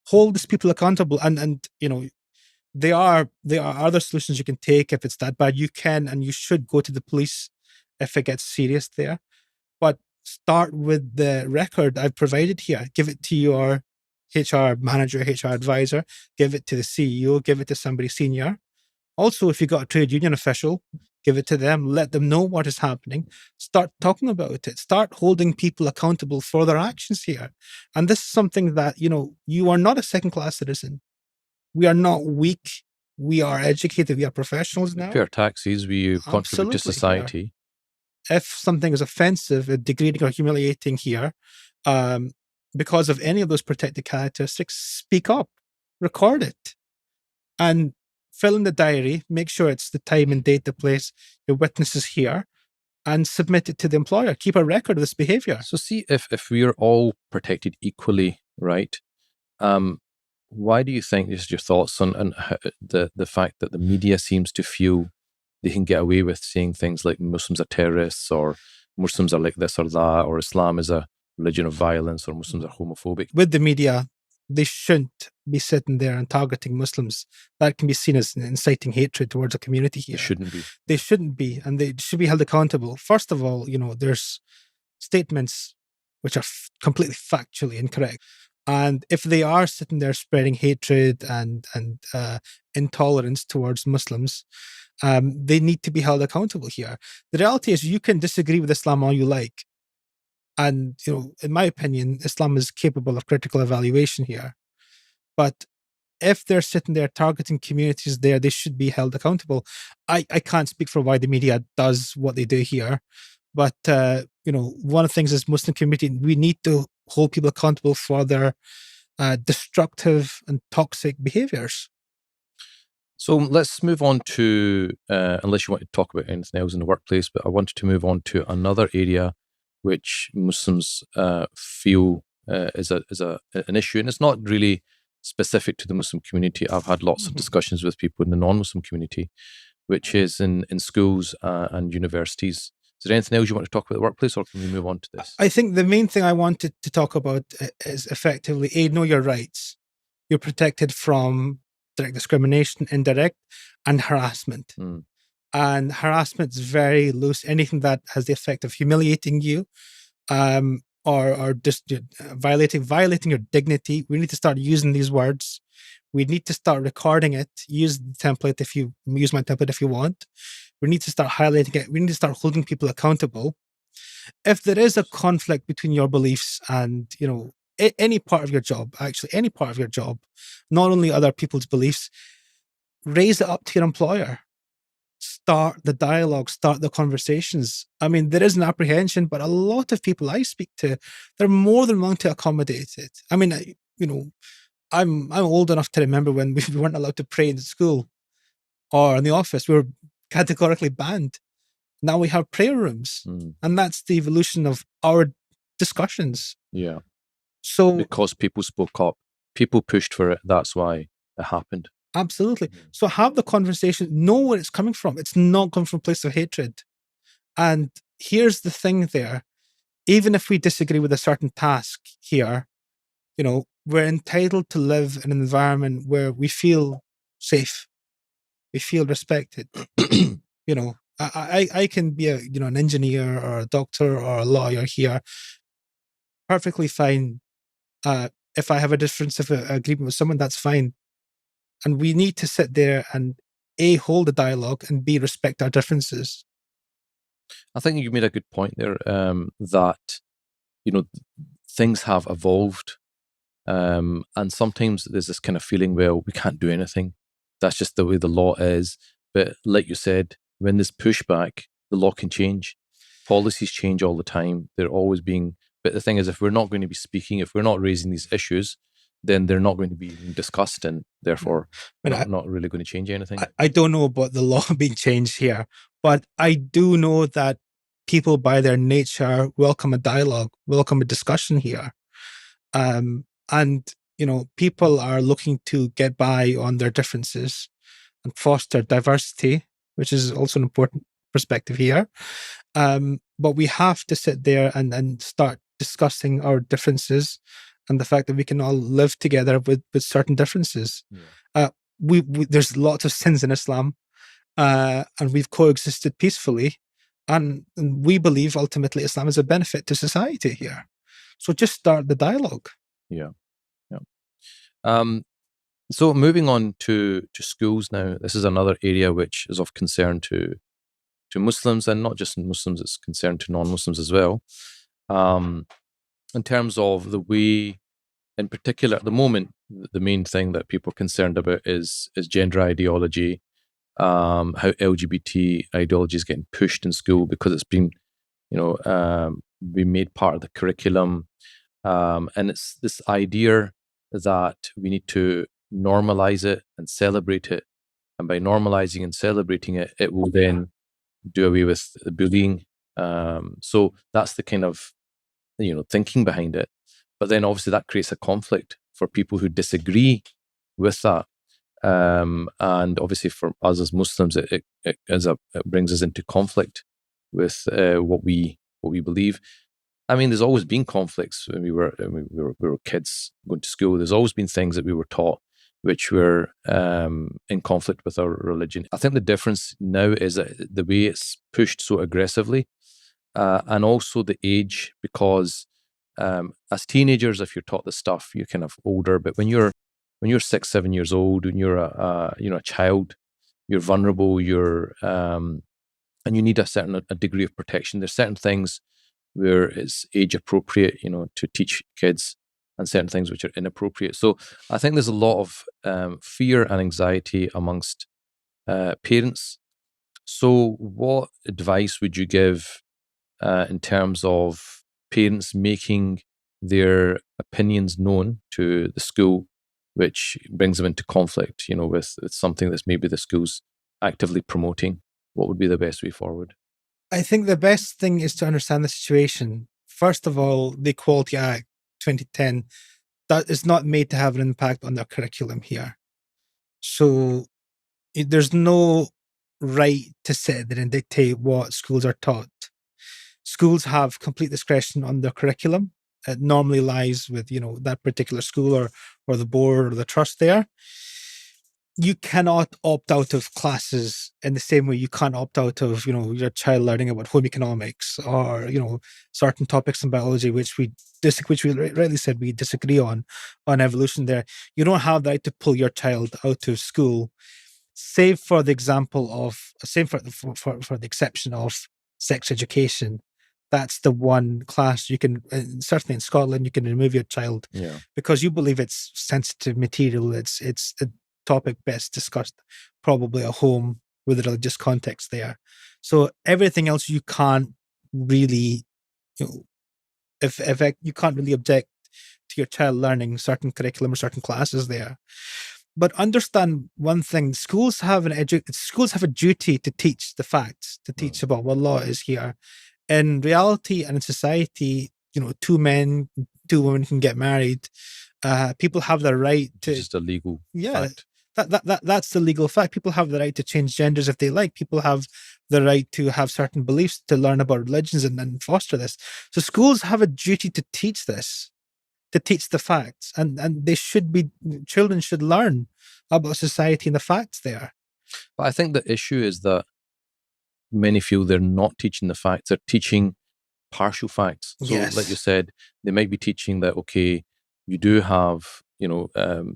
Hold these people accountable. And there are other solutions you can take if it's that bad. You can and you should go to the police if it gets serious there. But start with the record I've provided here. Give it to your HR manager, HR advisor. Give it to the CEO. Give it to somebody senior. Also, if you've got a trade union official, give it to them. Let them know what is happening. Start talking about it. Start holding people accountable for their actions here. And this is something that, you are not a second-class citizen. We are not weak. We are educated. We are professionals now. We pay our taxes. We contribute to society. If something is offensive, degrading or humiliating here, because of any of those protected characteristics, speak up, record it, and fill in the diary. Make sure it's the time and date, the place, your witnesses here, and submit it to the employer. Keep a record of this behavior. So see, if we are all protected equally, right? Why do you think, this is your thoughts on the fact that the media seems to feel they can get away with saying things like Muslims are terrorists, or Muslims are like this or that, or Islam is a religion of violence, or Muslims are homophobic? With the media, they shouldn't be sitting there and targeting Muslims. That can be seen as inciting hatred towards a community here. It shouldn't be. They shouldn't be, and they should be held accountable. First of all, there's statements which are completely factually incorrect. And if they are sitting there spreading hatred and intolerance towards Muslims, they need to be held accountable here. The reality is, you can disagree with Islam all you like. And, in my opinion, Islam is capable of critical evaluation here. But if they're sitting there targeting communities there, they should be held accountable. I can't speak for why the media does what they do here. But, one of the things is, Muslim community, we need to hold people accountable for their destructive and toxic behaviors. So let's move on to, unless you want to talk about anything else in the workplace, but I wanted to move on to another area which Muslims feel is an issue. And it's not really specific to the Muslim community. I've had lots of discussions with people in the non-Muslim community, which is in schools and universities. Is there anything else you want to talk about the workplace, or can we move on to this? I think the main thing I wanted to talk about is effectively, know your rights. You're protected from direct discrimination, indirect, and harassment. And harassment is very loose. Anything that has the effect of humiliating you, or just violating your dignity. We need to start using these words. We need to start recording it. Use the template use my template if you want. We need to start highlighting it. We need to start holding people accountable. If there is a conflict between your beliefs and, any part of your job, not only other people's beliefs, raise it up to your employer. Start the dialogue, start the conversations. I mean, there is an apprehension, but a lot of people I speak to, they're more than willing to accommodate it. I mean, I'm old enough to remember when we weren't allowed to pray in school or in the office. We were categorically banned. Now we have prayer rooms, and that's the evolution of our discussions. Yeah. So because people spoke up, people pushed for it. That's why it happened. Absolutely. So have the conversation, know where it's coming from. It's not coming from a place of hatred. And here's the thing there. Even if we disagree with a certain task here, we're entitled to live in an environment where we feel safe. We feel respected. I can be an engineer or a doctor or a lawyer here. Perfectly fine. If I have a difference of agreement with someone, that's fine. And we need to sit there and A, hold the dialogue, and B, respect our differences. I think you made a good point there, that, things have evolved. And sometimes there's this kind of feeling, well, we can't do anything. That's just the way the law is. But like you said, when there's pushback, the law can change. Policies change all the time. They're always being... But the thing is, if we're not going to be speaking, if we're not raising these issues, then they're not going to be discussed, and therefore not really going to change anything. I don't know about the law being changed here, but I do know that people by their nature welcome a dialogue, welcome a discussion here. And, people are looking to get by on their differences and foster diversity, which is also an important perspective here. But we have to sit there and start discussing our differences and the fact that we can all live together with certain differences. Yeah. There's lots of sins in Islam, and we've coexisted peacefully. And we believe ultimately Islam is a benefit to society here. So just start the dialogue. Yeah. So moving on to schools now, this is another area which is of concern to Muslims, and not just Muslims, it's concern to non-Muslims as well. In terms of the way, in particular, at the moment, the main thing that people are concerned about is gender ideology, how LGBT ideology is getting pushed in school because it's been, been made part of the curriculum. And it's this idea that we need to normalize it and celebrate it. And by normalizing and celebrating it, it will then do away with bullying. So that's the kind of, thinking behind it. But then obviously that creates a conflict for people who disagree with that. And obviously for us as Muslims, it brings us into conflict with what we believe. I mean, there's always been conflicts when we were kids going to school. There's always been things that we were taught which were in conflict with our religion. I think the difference now is that the way it's pushed so aggressively, and also the age, because as teenagers, if you're taught this stuff, you're kind of older. But when you're 6, 7 years old, when you're a child, you're vulnerable. And you need a degree of protection. There's certain things where it's age appropriate, to teach kids, and certain things which are inappropriate. So I think there's a lot of fear and anxiety amongst parents. So what advice would you give in terms of parents making their opinions known to the school, which brings them into conflict, with something that's maybe the school's actively promoting? What would be the best way forward? I think the best thing is to understand the situation. First of all, the Equality Act 2010 that is not made to have an impact on their curriculum here. So there's no right to sit there and dictate what schools are taught. Schools have complete discretion on their curriculum. It normally lies with, that particular school or the board or the trust there. You cannot opt out of classes in the same way you can't opt out of, your child learning about home economics or, certain topics in biology, which we rightly said we disagree on evolution there. You don't have the right to pull your child out of school, save for the exception of sex education. That's the one class you can, certainly in Scotland, you can remove your child because you believe it's sensitive material. It's a topic best discussed probably at home with a religious context there. So everything else you can't really, if you can't really object to your child learning certain curriculum or certain classes there. But understand one thing: schools have a duty to teach the facts, to teach about what law is here. In reality and in society, 2 men, 2 women can get married. People have the right to, it's just a legal fact. That's the legal fact. People have the right to change genders if they like. People have the right to have certain beliefs, to learn about religions and foster this. So schools have a duty to teach this, to teach the facts, and children should learn about society and the facts there. But I think the issue is that many feel they're not teaching the facts, they're teaching partial facts. So like you said, they might be teaching that, okay, you do have,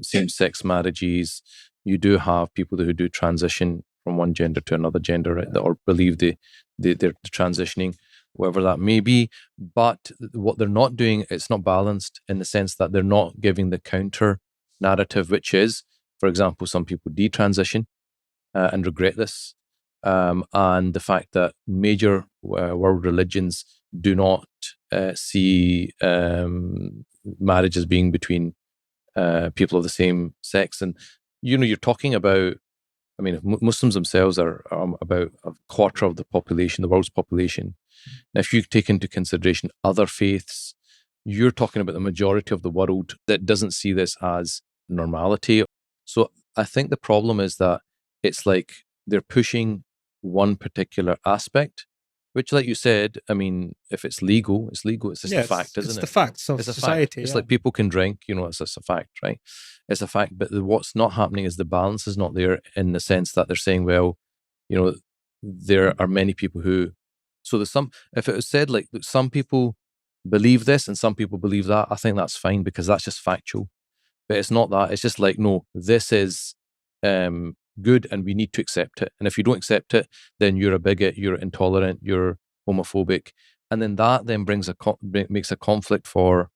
same-sex marriages, you do have people who do transition from one gender to another gender, right, or believe they're transitioning, whatever that may be. But what they're not doing, it's not balanced in the sense that they're not giving the counter narrative, which is, for example, some people detransition and regret this. And the fact that major world religions do not see marriage as being between people of the same sex. And, you're talking about, I mean, Muslims themselves are about a quarter of the population, the world's population. Now, if you take into consideration other faiths, you're talking about the majority of the world that doesn't see this as normality. So I think the problem is that it's like they're pushing one particular aspect, which, like you said, I mean, if it's legal, it's legal. It's just a fact, isn't it? It's the facts of It's a society. fact. It's like people can drink, it's just a fact, right? It's a fact. But what's not happening is the balance is not there, in the sense that they're saying, well, there are many people who, so there's some, if it was said like some people believe this and some people believe that, I think that's fine, because that's just factual. But it's not that. It's just like, no, this is good and we need to accept it. And if you don't accept it, then you're a bigot, you're intolerant, you're homophobic. And then that then makes a conflict for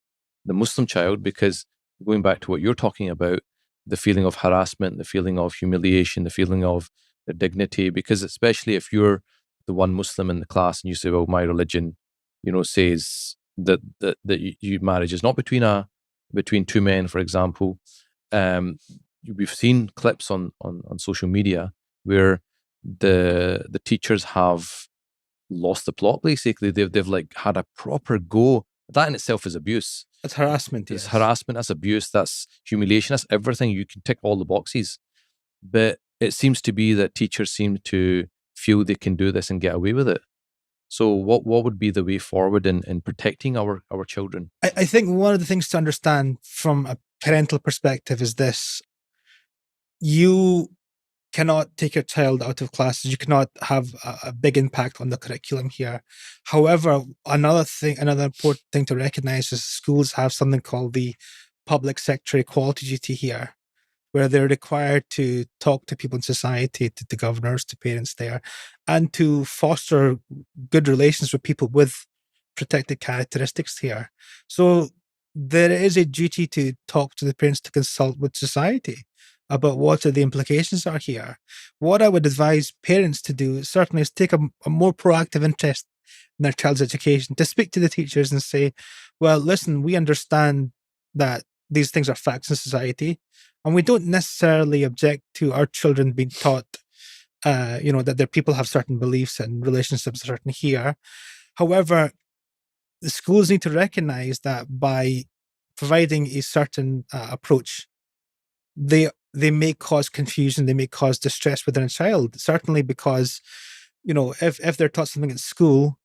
the Muslim child, because going back to what you're talking about, the feeling of harassment, the feeling of humiliation, the feeling of the dignity, because especially if you're the one Muslim in the class and you say, well, my religion, says that marriage is not between two men, for example. We've seen clips on social media where the teachers have lost the plot. Basically, they've like had a proper go. That in itself is abuse. It's harassment. It's Yes. harassment. That's abuse. That's humiliation. That's everything. You can tick all the boxes, but it seems to be that teachers seem to feel they can do this and get away with it. So what would be the way forward in protecting our children? I think one of the things to understand from a parental perspective is this: you cannot take your child out of classes. You cannot have a big impact on the curriculum here. However, another important thing to recognize is schools have something called the public sector equality duty here, where they're required to talk to people in society, to governors, to parents there, and to foster good relations with people with protected characteristics here. So there is a duty to talk to the parents, to consult with society about what are the implications are here. What I would advise parents to do certainly is take a more proactive interest in their child's education, to speak to the teachers and say, well, listen, we understand that these things are facts in society, and we don't necessarily object to our children being taught, that their people have certain beliefs and relationships certain here. However, the schools need to recognize that by providing a certain approach, they may cause confusion, they may cause distress within a child. Certainly because, if they're taught something at school,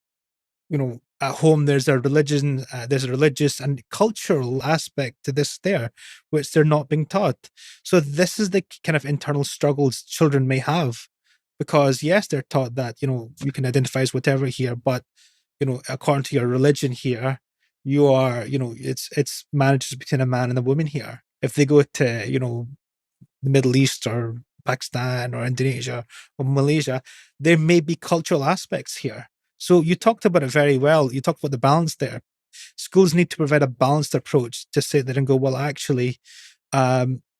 at home there's a religion, there's a religious and cultural aspect to this there, which they're not being taught. So this is the kind of internal struggles children may have, because yes, they're taught that, you can identify as whatever here, but, according to your religion here, you are, it's marriages between a man and a woman here. If they go to, the Middle East or Pakistan or Indonesia or Malaysia, there may be cultural aspects here. So you talked about it very well. You talked about the balance there. Schools need to provide a balanced approach to sit there and go, well, actually,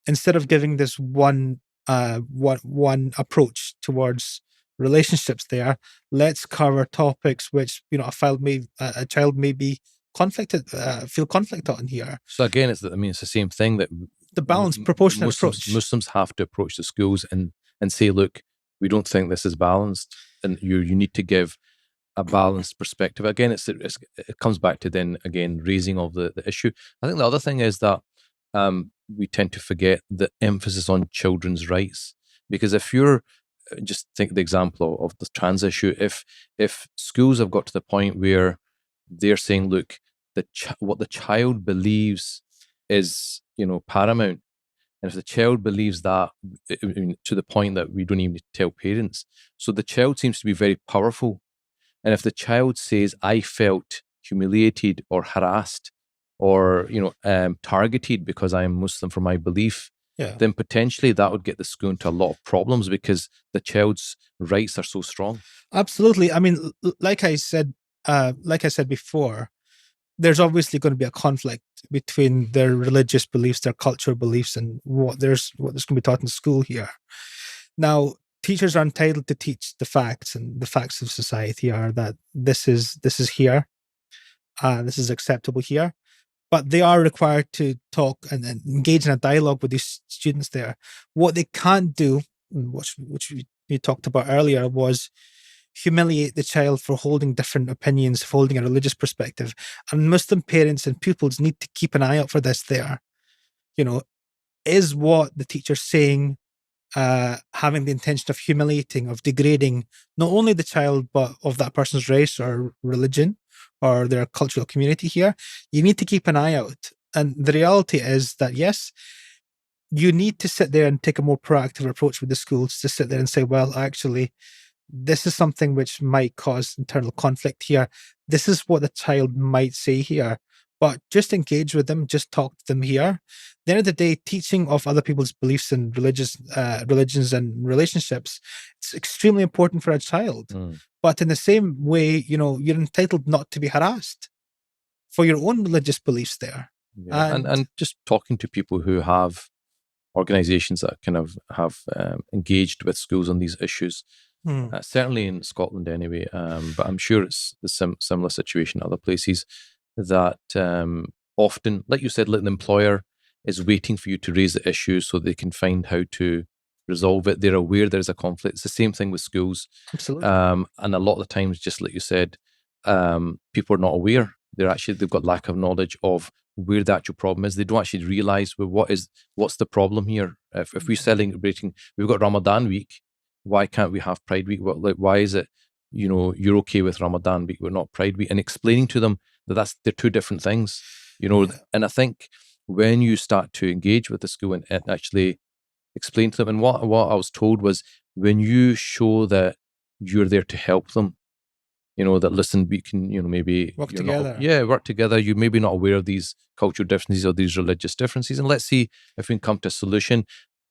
instead of giving this one approach towards relationships there, let's cover topics which, a child may be feel conflict on here. So again, it's the same thing, that the balanced, proportionate approach. Muslims have to approach the schools and say, look, we don't think this is balanced, and you need to give a balanced perspective. Again, it comes back to then again raising of the issue. I think the other thing is that we tend to forget the emphasis on children's rights, because if you're just think the example of the trans issue, if schools have got to the point where they're saying, look, what the child believes is paramount, and if the child believes that, to the point that we don't even need to tell parents, so the child seems to be very powerful. And if the child says, I felt humiliated or harassed or targeted because I am Muslim for my belief, then potentially that would get the school into a lot of problems, because the child's rights are so strong. Absolutely. I mean, like I said before, there's obviously going to be a conflict between their religious beliefs, their cultural beliefs, and what there's going to be taught in school here. Now, teachers are entitled to teach the facts, and the facts of society are that this is here, this is acceptable here. but they are required to talk and engage in a dialogue with these students there. What they can't do, which we talked about earlier, was humiliate the child for holding different opinions, for holding a religious perspective. And Muslim parents and pupils need to keep an eye out for this there. Is what the teacher's saying having the intention of humiliating, of degrading not only the child, but of that person's race or religion or their cultural community here? You need to keep an eye out. And the reality is that, yes, you need to sit there and take a more proactive approach with the schools, to sit there and say, well, actually, this is something which might cause internal conflict here. This is what the child might say here. But just engage with them, just talk to them here. At the end of the day, teaching of other people's beliefs and religions and relationships, it's extremely important for a child. But in the same way, you're entitled not to be harassed for your own religious beliefs there. Yeah. And just talking to people who have organisations that kind of have engaged with schools on these issues. Certainly in Scotland anyway, but I'm sure it's the similar situation in other places, that often, like you said, like the employer is waiting for you to raise the issue so they can find how to resolve it. They're aware there's a conflict. It's the same thing with schools. Absolutely. And a lot of the times, just like you said, people are not aware. They've got lack of knowledge of where the actual problem is. They don't actually realise, well, what's the problem here? If we're celebrating, we've got Ramadan week, why can't we have Pride Week? Why is it, you're okay with Ramadan week, we're not Pride Week? And explaining to them that they're two different things, And I think when you start to engage with the school and actually explain to them, and what I was told was, when you show that you're there to help them, that listen, we can, maybe work together. Work together. You're maybe not aware of these cultural differences or these religious differences, and let's see if we can come to a solution.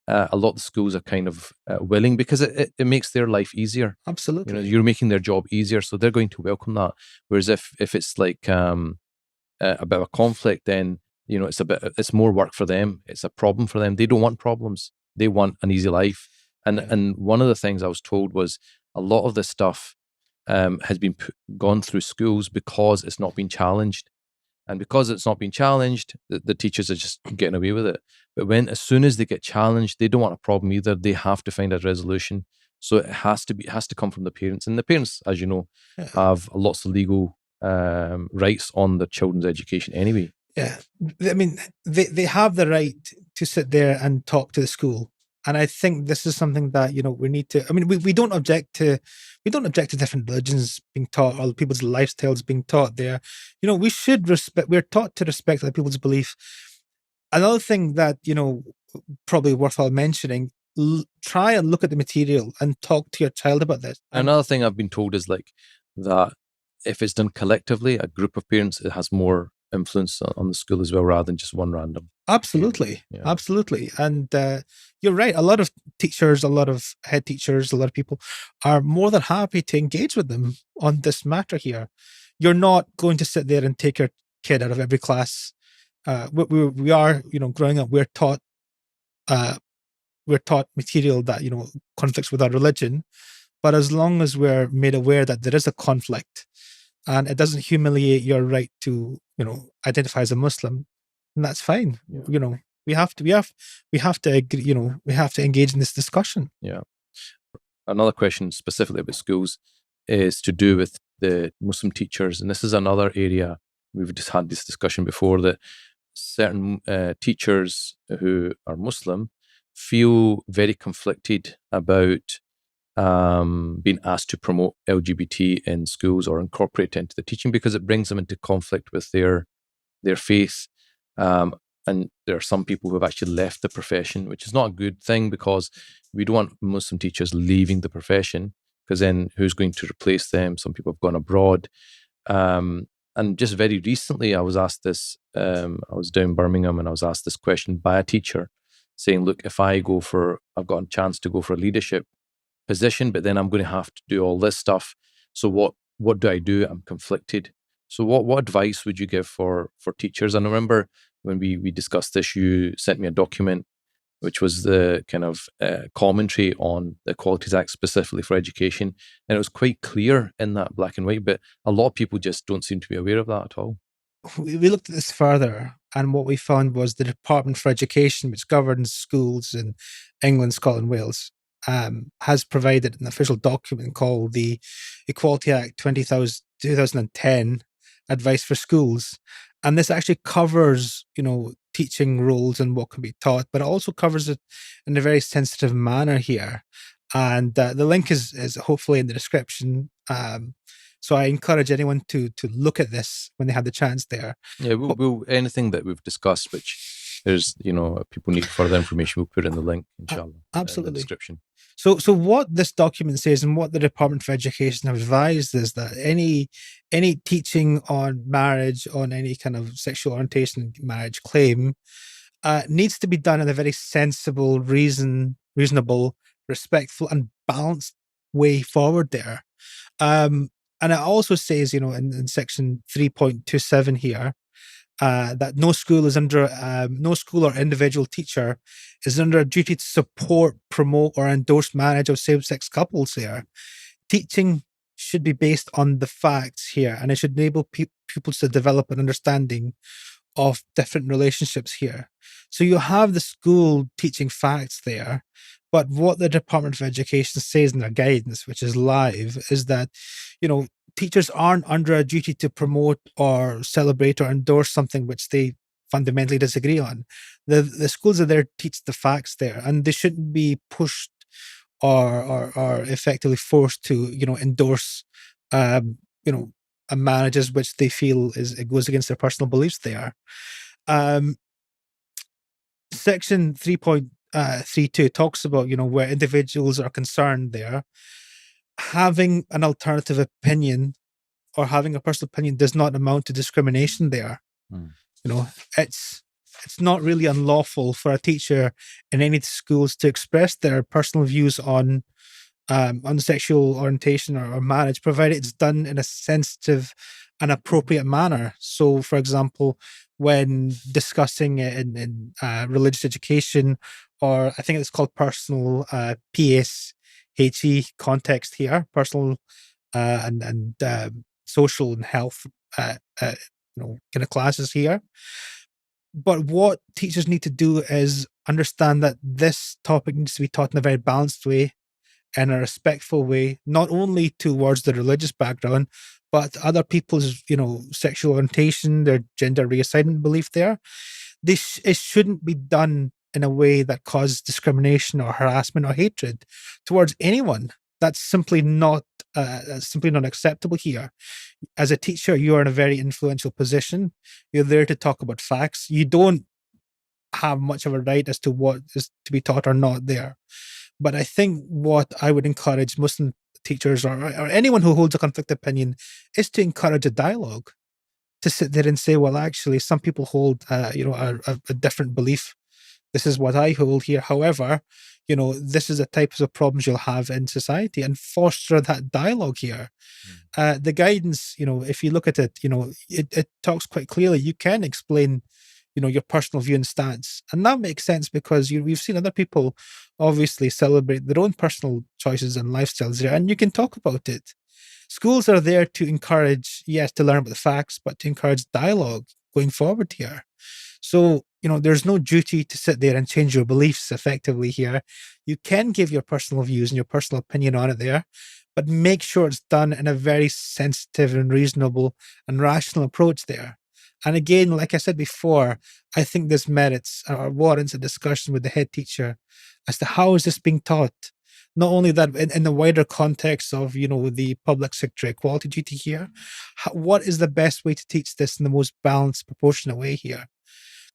A lot of the schools are kind of willing, because it makes their life easier. Absolutely. You're making their job easier, so they're going to welcome that. Whereas if it's like a bit of a conflict, then it's more work for them. It's a problem for them. They don't want problems. They want an easy life. And one of the things I was told was, a lot of this stuff has been gone through schools because it's not been challenged. And because it's not been challenged, the teachers are just getting away with it. But as soon as they get challenged, they don't want a problem either. They have to find a resolution. So it has to come from the parents. And the parents, as you know, have lots of legal rights on their children's education anyway. Yeah. I mean, they have the right to sit there and talk to the school. And I think this is something that, we need to, I mean, we don't object to different religions being taught, or people's lifestyles being taught there. We should we're taught to respect other people's belief. Another thing that, probably worthwhile mentioning, try and look at the material and talk to your child about this. Another thing I've been told is that if it's done collectively, a group of parents, it has more influence on the school as well, rather than just one random. Absolutely. And you're right, a lot of teachers, a lot of head teachers, a lot of people are more than happy to engage with them on this matter here. You're not going to sit there and take your kid out of every class. We are, growing up, we're taught material that conflicts with our religion, but as long as we're made aware that there is a conflict and it doesn't humiliate your right to identify as a Muslim, and that's fine. We have to agree, we have to engage in this discussion. Another question specifically about schools is to do with the Muslim teachers, and this is another area we've just had this discussion before, that certain teachers who are Muslim feel very conflicted about being asked to promote LGBT in schools or incorporate it into the teaching, because it brings them into conflict with their faith. And there are some people who have actually left the profession, which is not a good thing, because we don't want Muslim teachers leaving the profession, because then who's going to replace them? Some people have gone abroad. And just very recently, I was asked this, I was down in Birmingham, and I was asked this question by a teacher saying, look, if I've got a chance to go for a leadership position, but then I'm going to have to do all this stuff. So what do I do? I'm conflicted. So what advice would you give for teachers? And I remember when we discussed this, you sent me a document, which was the kind of commentary on the Equalities Act specifically for education. And it was quite clear in that black and white, but a lot of people just don't seem to be aware of that at all. we looked at this further, and what we found was the Department for Education, which governs schools in England, Scotland, Wales, has provided an official document called the Equality Act 2010 Advice for Schools. And this actually covers, teaching roles and what can be taught, but it also covers it in a very sensitive manner here. And the link is hopefully in the description. So I encourage anyone to look at this when they have the chance there. Yeah, we'll anything that we've discussed, which there's, people need further information, we'll put in the link, inshallah, absolutely, in the description. So what this document says, and what the Department for Education have advised, is that any teaching on marriage, on any kind of sexual orientation marriage claim, needs to be done in a very sensible, reasonable, respectful, and balanced way forward there. And it also says, in section 3.27 here, that no school or individual teacher is under a duty to support, promote, or endorse marriage of same-sex couples here. Teaching should be based on the facts here, and it should enable pupils to develop an understanding of different relationships here. So you have the school teaching facts there, but what the Department of Education says in their guidance, which is live, is that, teachers aren't under a duty to promote or celebrate or endorse something which they fundamentally disagree on. The schools are there to teach the facts there, and they shouldn't be pushed or effectively forced to, endorse, marriages which they feel it goes against their personal beliefs there. Section 3.32 talks about, where individuals are concerned there, having an alternative opinion or having a personal opinion does not amount to discrimination there. It's not really unlawful for a teacher in any schools to express their personal views on sexual orientation or marriage, provided it's done in a sensitive and appropriate manner. So, for example, when discussing it in religious education, or I think it's called personal PSHE context here, personal and social and health, kind of classes here. But what teachers need to do is understand that this topic needs to be taught in a very balanced way, in a respectful way, not only towards the religious background, but other people's, sexual orientation, their gender reassignment belief there. It shouldn't be done in a way that causes discrimination or harassment or hatred towards anyone. That's simply not acceptable here. As a teacher, you are in a very influential position. You're there to talk about facts. You don't have much of a right as to what is to be taught or not there. But I think what I would encourage Muslim teachers or anyone who holds a conflicted opinion is to encourage a dialogue, to sit there and say, well, actually, some people hold, a different belief. This is what I hold here. However, this is the types of problems you'll have in society, and foster that dialogue here. The guidance, if you look at it, it talks quite clearly. You can explain, your personal view and stance. And that makes sense because we've seen other people obviously celebrate their own personal choices and lifestyles there, and you can talk about it. Schools are there to encourage, yes, to learn about the facts, but to encourage dialogue going forward here. So, there's no duty to sit there and change your beliefs effectively here. You can give your personal views and your personal opinion on it there, but make sure it's done in a very sensitive and reasonable and rational approach there. And again, like I said before, I think this merits or warrants a discussion with the head teacher as to how is this being taught. Not only that, in the wider context of, the public sector equality duty here, what is the best way to teach this in the most balanced, proportionate way here?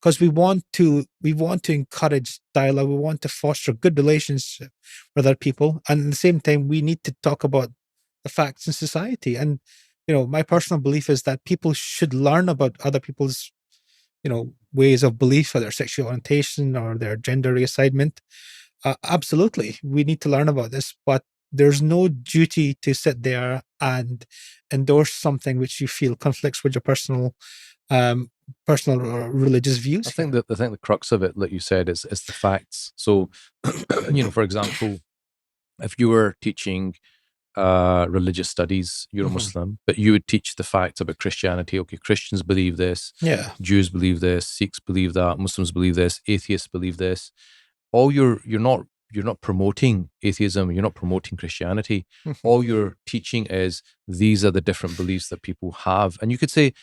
Because we want to encourage dialogue. We want to foster good relationship with other people. And at the same time, we need to talk about the facts in society. And, my personal belief is that people should learn about other people's, ways of belief, or their sexual orientation or their gender reassignment. Absolutely. We need to learn about this, but there's no duty to sit there and endorse something which you feel conflicts with your personal or religious views. I think the crux of it, like you said, is the facts. So, for example, if you were teaching religious studies, you're a Mhm. Muslim, but you would teach the facts about Christianity. Okay, Christians believe this, Yeah. Jews believe this, Sikhs believe that, Muslims believe this, atheists believe this. All you're not promoting atheism, you're not promoting Christianity. Mhm. All you're teaching is these are the different beliefs that people have. And you could say,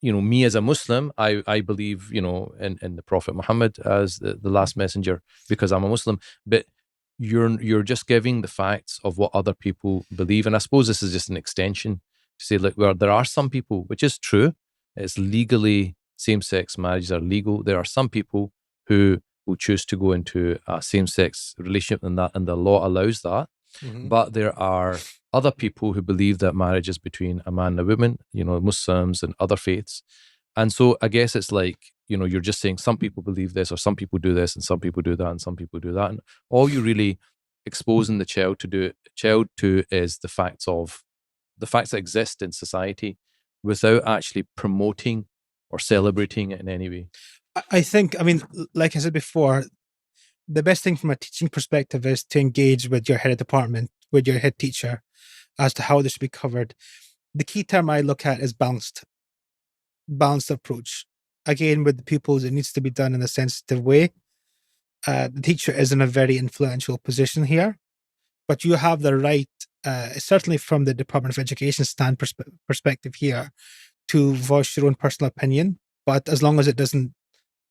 me as a Muslim, I believe, in the Prophet Muhammad as the last messenger because I'm a Muslim. But you're just giving the facts of what other people believe. And I suppose this is just an extension to say, like, well, there are some people, which is true, it's legally same-sex marriages are legal. There are some people who will choose to go into a same-sex relationship and the law allows that. Mhm. But there are other people who believe that marriage is between a man and a woman, Muslims and other faiths. And so I guess it's like, you're just saying some people believe this or some people do this and some people do that and some people do that. And all you're really exposing the child to is the facts that exist in society without actually promoting or celebrating it in any way. I think, like I said before, the best thing from a teaching perspective is to engage with your head of department, with your head teacher, as to how this should be covered. The key term I look at is balanced approach. Again, with the pupils, it needs to be done in a sensitive way. The teacher is in a very influential position here, but you have the right, certainly from the Department of Education perspective here, to voice your own personal opinion. But as long as it doesn't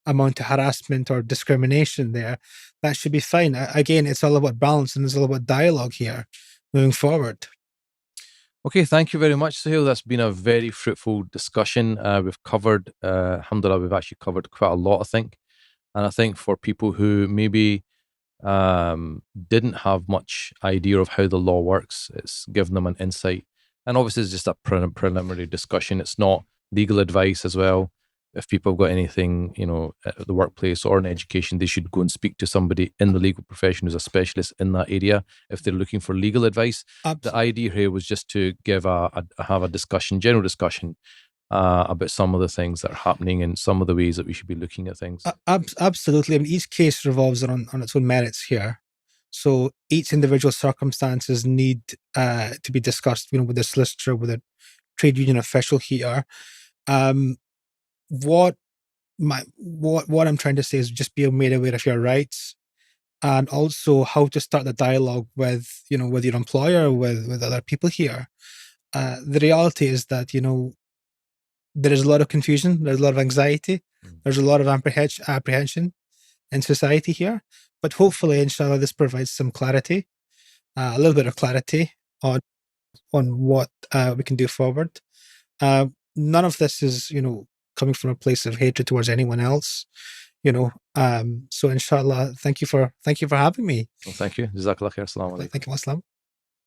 amount to harassment or discrimination there, that should be fine. Again, it's all about balance and it's all about dialogue here moving forward. Okay, thank you very much, Suhail. That's been a very fruitful discussion. We've covered, alhamdulillah, we've actually covered quite a lot, I think. And I think for people who maybe didn't have much idea of how the law works, it's given them an insight. And obviously, it's just a preliminary discussion. It's not legal advice as well. If people have got anything, at the workplace or in education, they should go and speak to somebody in the legal profession who's a specialist in that area if they're looking for legal advice. The idea here was just to have a discussion, general discussion about some of the things that are happening and some of the ways that we should be looking at things. Absolutely. Each case revolves on its own merits here. So each individual circumstances need to be discussed, with a solicitor, with a trade union official here. What I'm trying to say is just be made aware of your rights, and also how to start the dialogue with with your employer, with other people here. The reality is that there is a lot of confusion, there's a lot of anxiety, there's a lot of apprehension in society here. But hopefully, inshallah, this provides some clarity, a little bit of clarity on what we can do forward. None of this is coming from a place of hatred towards anyone else. So inshallah, thank you for having me. Well, thank you. Jazakallah khair. Assalamu alaikum. Thank you, Muslim.